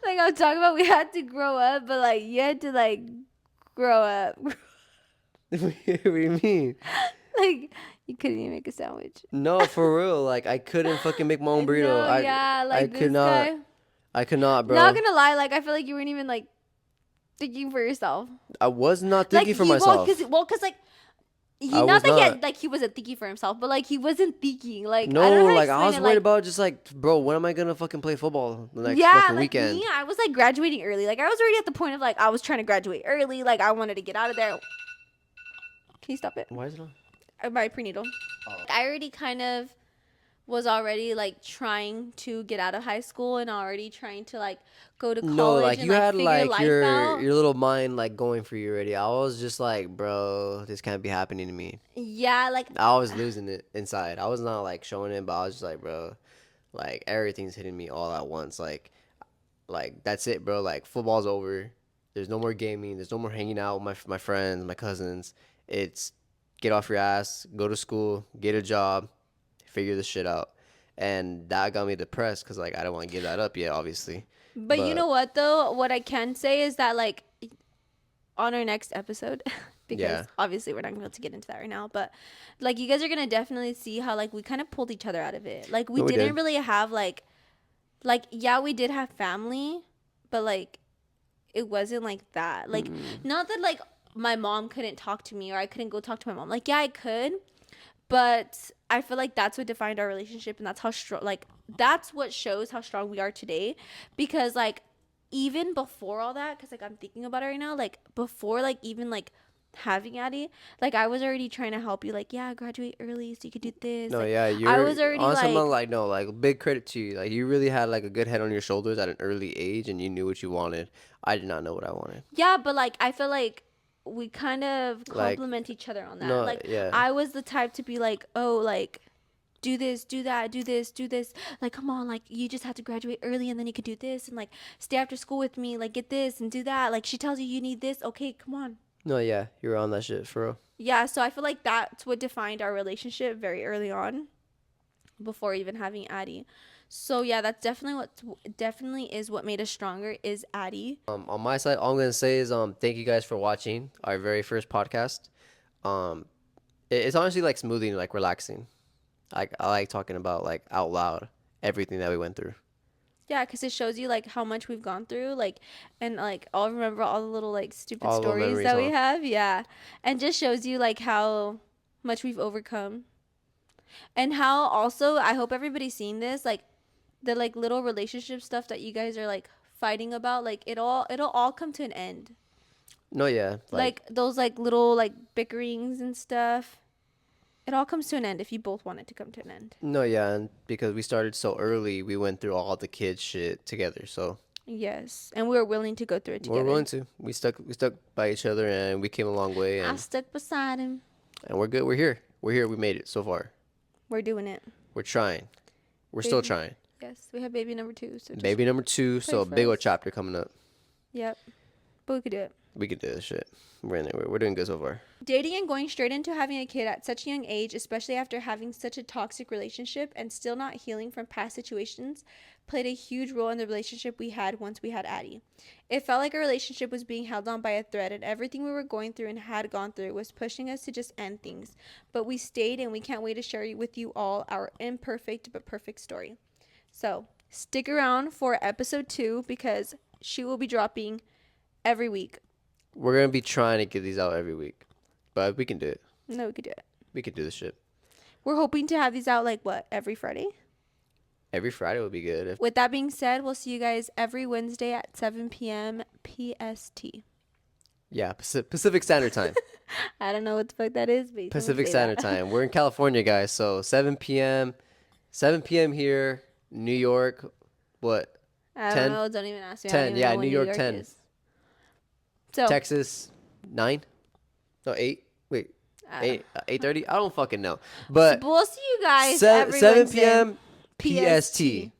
Like I'm talking about, we had to grow up, but like you had to like grow up. What do you mean? Like you couldn't even make a sandwich. No, for real. Like I couldn't fucking make my own burrito. No, yeah, I like could this not. guy. I could not, Not bro. gonna lie, like I feel like you weren't even like thinking for yourself. I was not Like thinking for you, myself. well, cause like he, I not was that he not. had, like he wasn't thinking for himself, but like he wasn't thinking. Like I don't No, know how to like I explain was it. worried Like about just like, bro, when am I gonna fucking play football the next yeah, fucking like me, weekend? I was like graduating early. Like I was already at the point of like I was trying to graduate early. Like I wanted to get out of there. Can you stop it? Why is it on? My prenatal. Oh. I already kind of was already like trying to get out of high school and already trying to like go to No, college like and you like had figure like life out. your little mind like going for you already. I was just like, bro, this can't be happening to me. Yeah, like I was losing it inside. I was not like showing it, but I was just like, bro, like everything's hitting me all at once. Like that's it, bro. Like football's over. There's no more gaming. There's no more hanging out with my friends, my cousins. It's get off your ass, go to school, get a job, figure this shit out. And that got me depressed because like I don't want to give that up yet, obviously. but you know But what though? What I can say is that like on our next episode, because Yeah. obviously we're not gonna be able to get into that right now. But like you guys are gonna definitely see how like we kind of pulled each other out of it. Like we No, we didn't did. really have like yeah, we did have family, but like it wasn't like that. Like not that like my mom couldn't talk to me or I couldn't go talk to my mom. Like yeah, I could, but I feel like that's what defined our relationship, and that's how strong. Like that's what shows how strong we are today, because like even before all that, because like I'm thinking about it right now, like before like even like having Addie, like I was already trying to help you, like yeah, graduate early so you could do this. No, Like yeah, I you're was already honestly, I'm like not like no, like big credit to you. Like you really had like a good head on your shoulders at an early age, and you knew what you wanted. I did not know what I wanted. yeah, but like I feel like we kind of Like complement each other on that. no, Like yeah, I was the type to be like, oh, like do this, do that, do this, do this. Like, come on, like you just have to graduate early and then you could do this and like stay after school with me, like get this and do that. Like she tells you you need this, okay, come on. no, yeah, you were on that shit for real. Yeah, so I feel like that's what defined our relationship very early on, before even having Addie. So yeah, that's definitely is what made us stronger is Addie. On my side, all I'm gonna say is thank you guys for watching our very first podcast. Um, it's honestly like smoothing, like relaxing. Like I like talking about like out loud everything that we went through. Yeah, because it shows you like how much we've gone through, like, and like I'll remember all the little like stupid All of our stories memories, that we huh? have. Yeah, and just shows you like how much we've overcome, and how also I hope everybody's seen this, like the like little relationship stuff that you guys are like fighting about, like it'll all come to an end. No, yeah, Like those like little like bickerings and stuff, it all comes to an end if you both want it to come to an end. no, yeah, and because we started so early, we went through all the kids shit together. So Yes, and we were willing to go through it we're together. willing to. We stuck by each other, and we came a long way, I and stuck beside him. we're good. We're here. We're here. We made it so far. We're doing it. We're trying. We're still Baby. trying. Yes, we have baby number 2. So just Baby number 2, so a for big old us. chapter coming up. Yep, but we could do it. We can do this shit. We're in there. We're doing good so far. Dating and going straight into having a kid at such a young age, especially after having such a toxic relationship and still not healing from past situations, played a huge role in the relationship we had once we had Addie. It felt like our relationship was being held on by a thread, and everything we were going through and had gone through was pushing us to just end things. But we stayed, and we can't wait to share with you all our imperfect but perfect story. So stick around for episode 2 because she will be dropping every week. We're gonna be trying to get these out every week, but we can do it. No, we could do it. We can do this shit. We're hoping to have these out like what, every Friday? Every Friday would be good. If With that being said, we'll see you guys every Wednesday at 7 p.m. PST. yeah, Pacific Standard Time. I don't know what the fuck that is, but you can Pacific say Standard that. Time. We're in California, guys. So 7 p.m. 7 p.m. here. New York. What? I 10? don't know. Don't even ask me. 10, I don't even yeah, know when New York 10. is. So, Texas 9. No, 8. Wait. uh, 8:30. I don't fucking know. But we'll see you guys 7 every 7 Wednesday, p.m. PST. PST.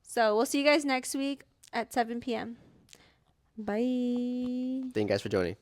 So we'll see you guys next week at 7 p.m. Bye. Thank you guys for joining.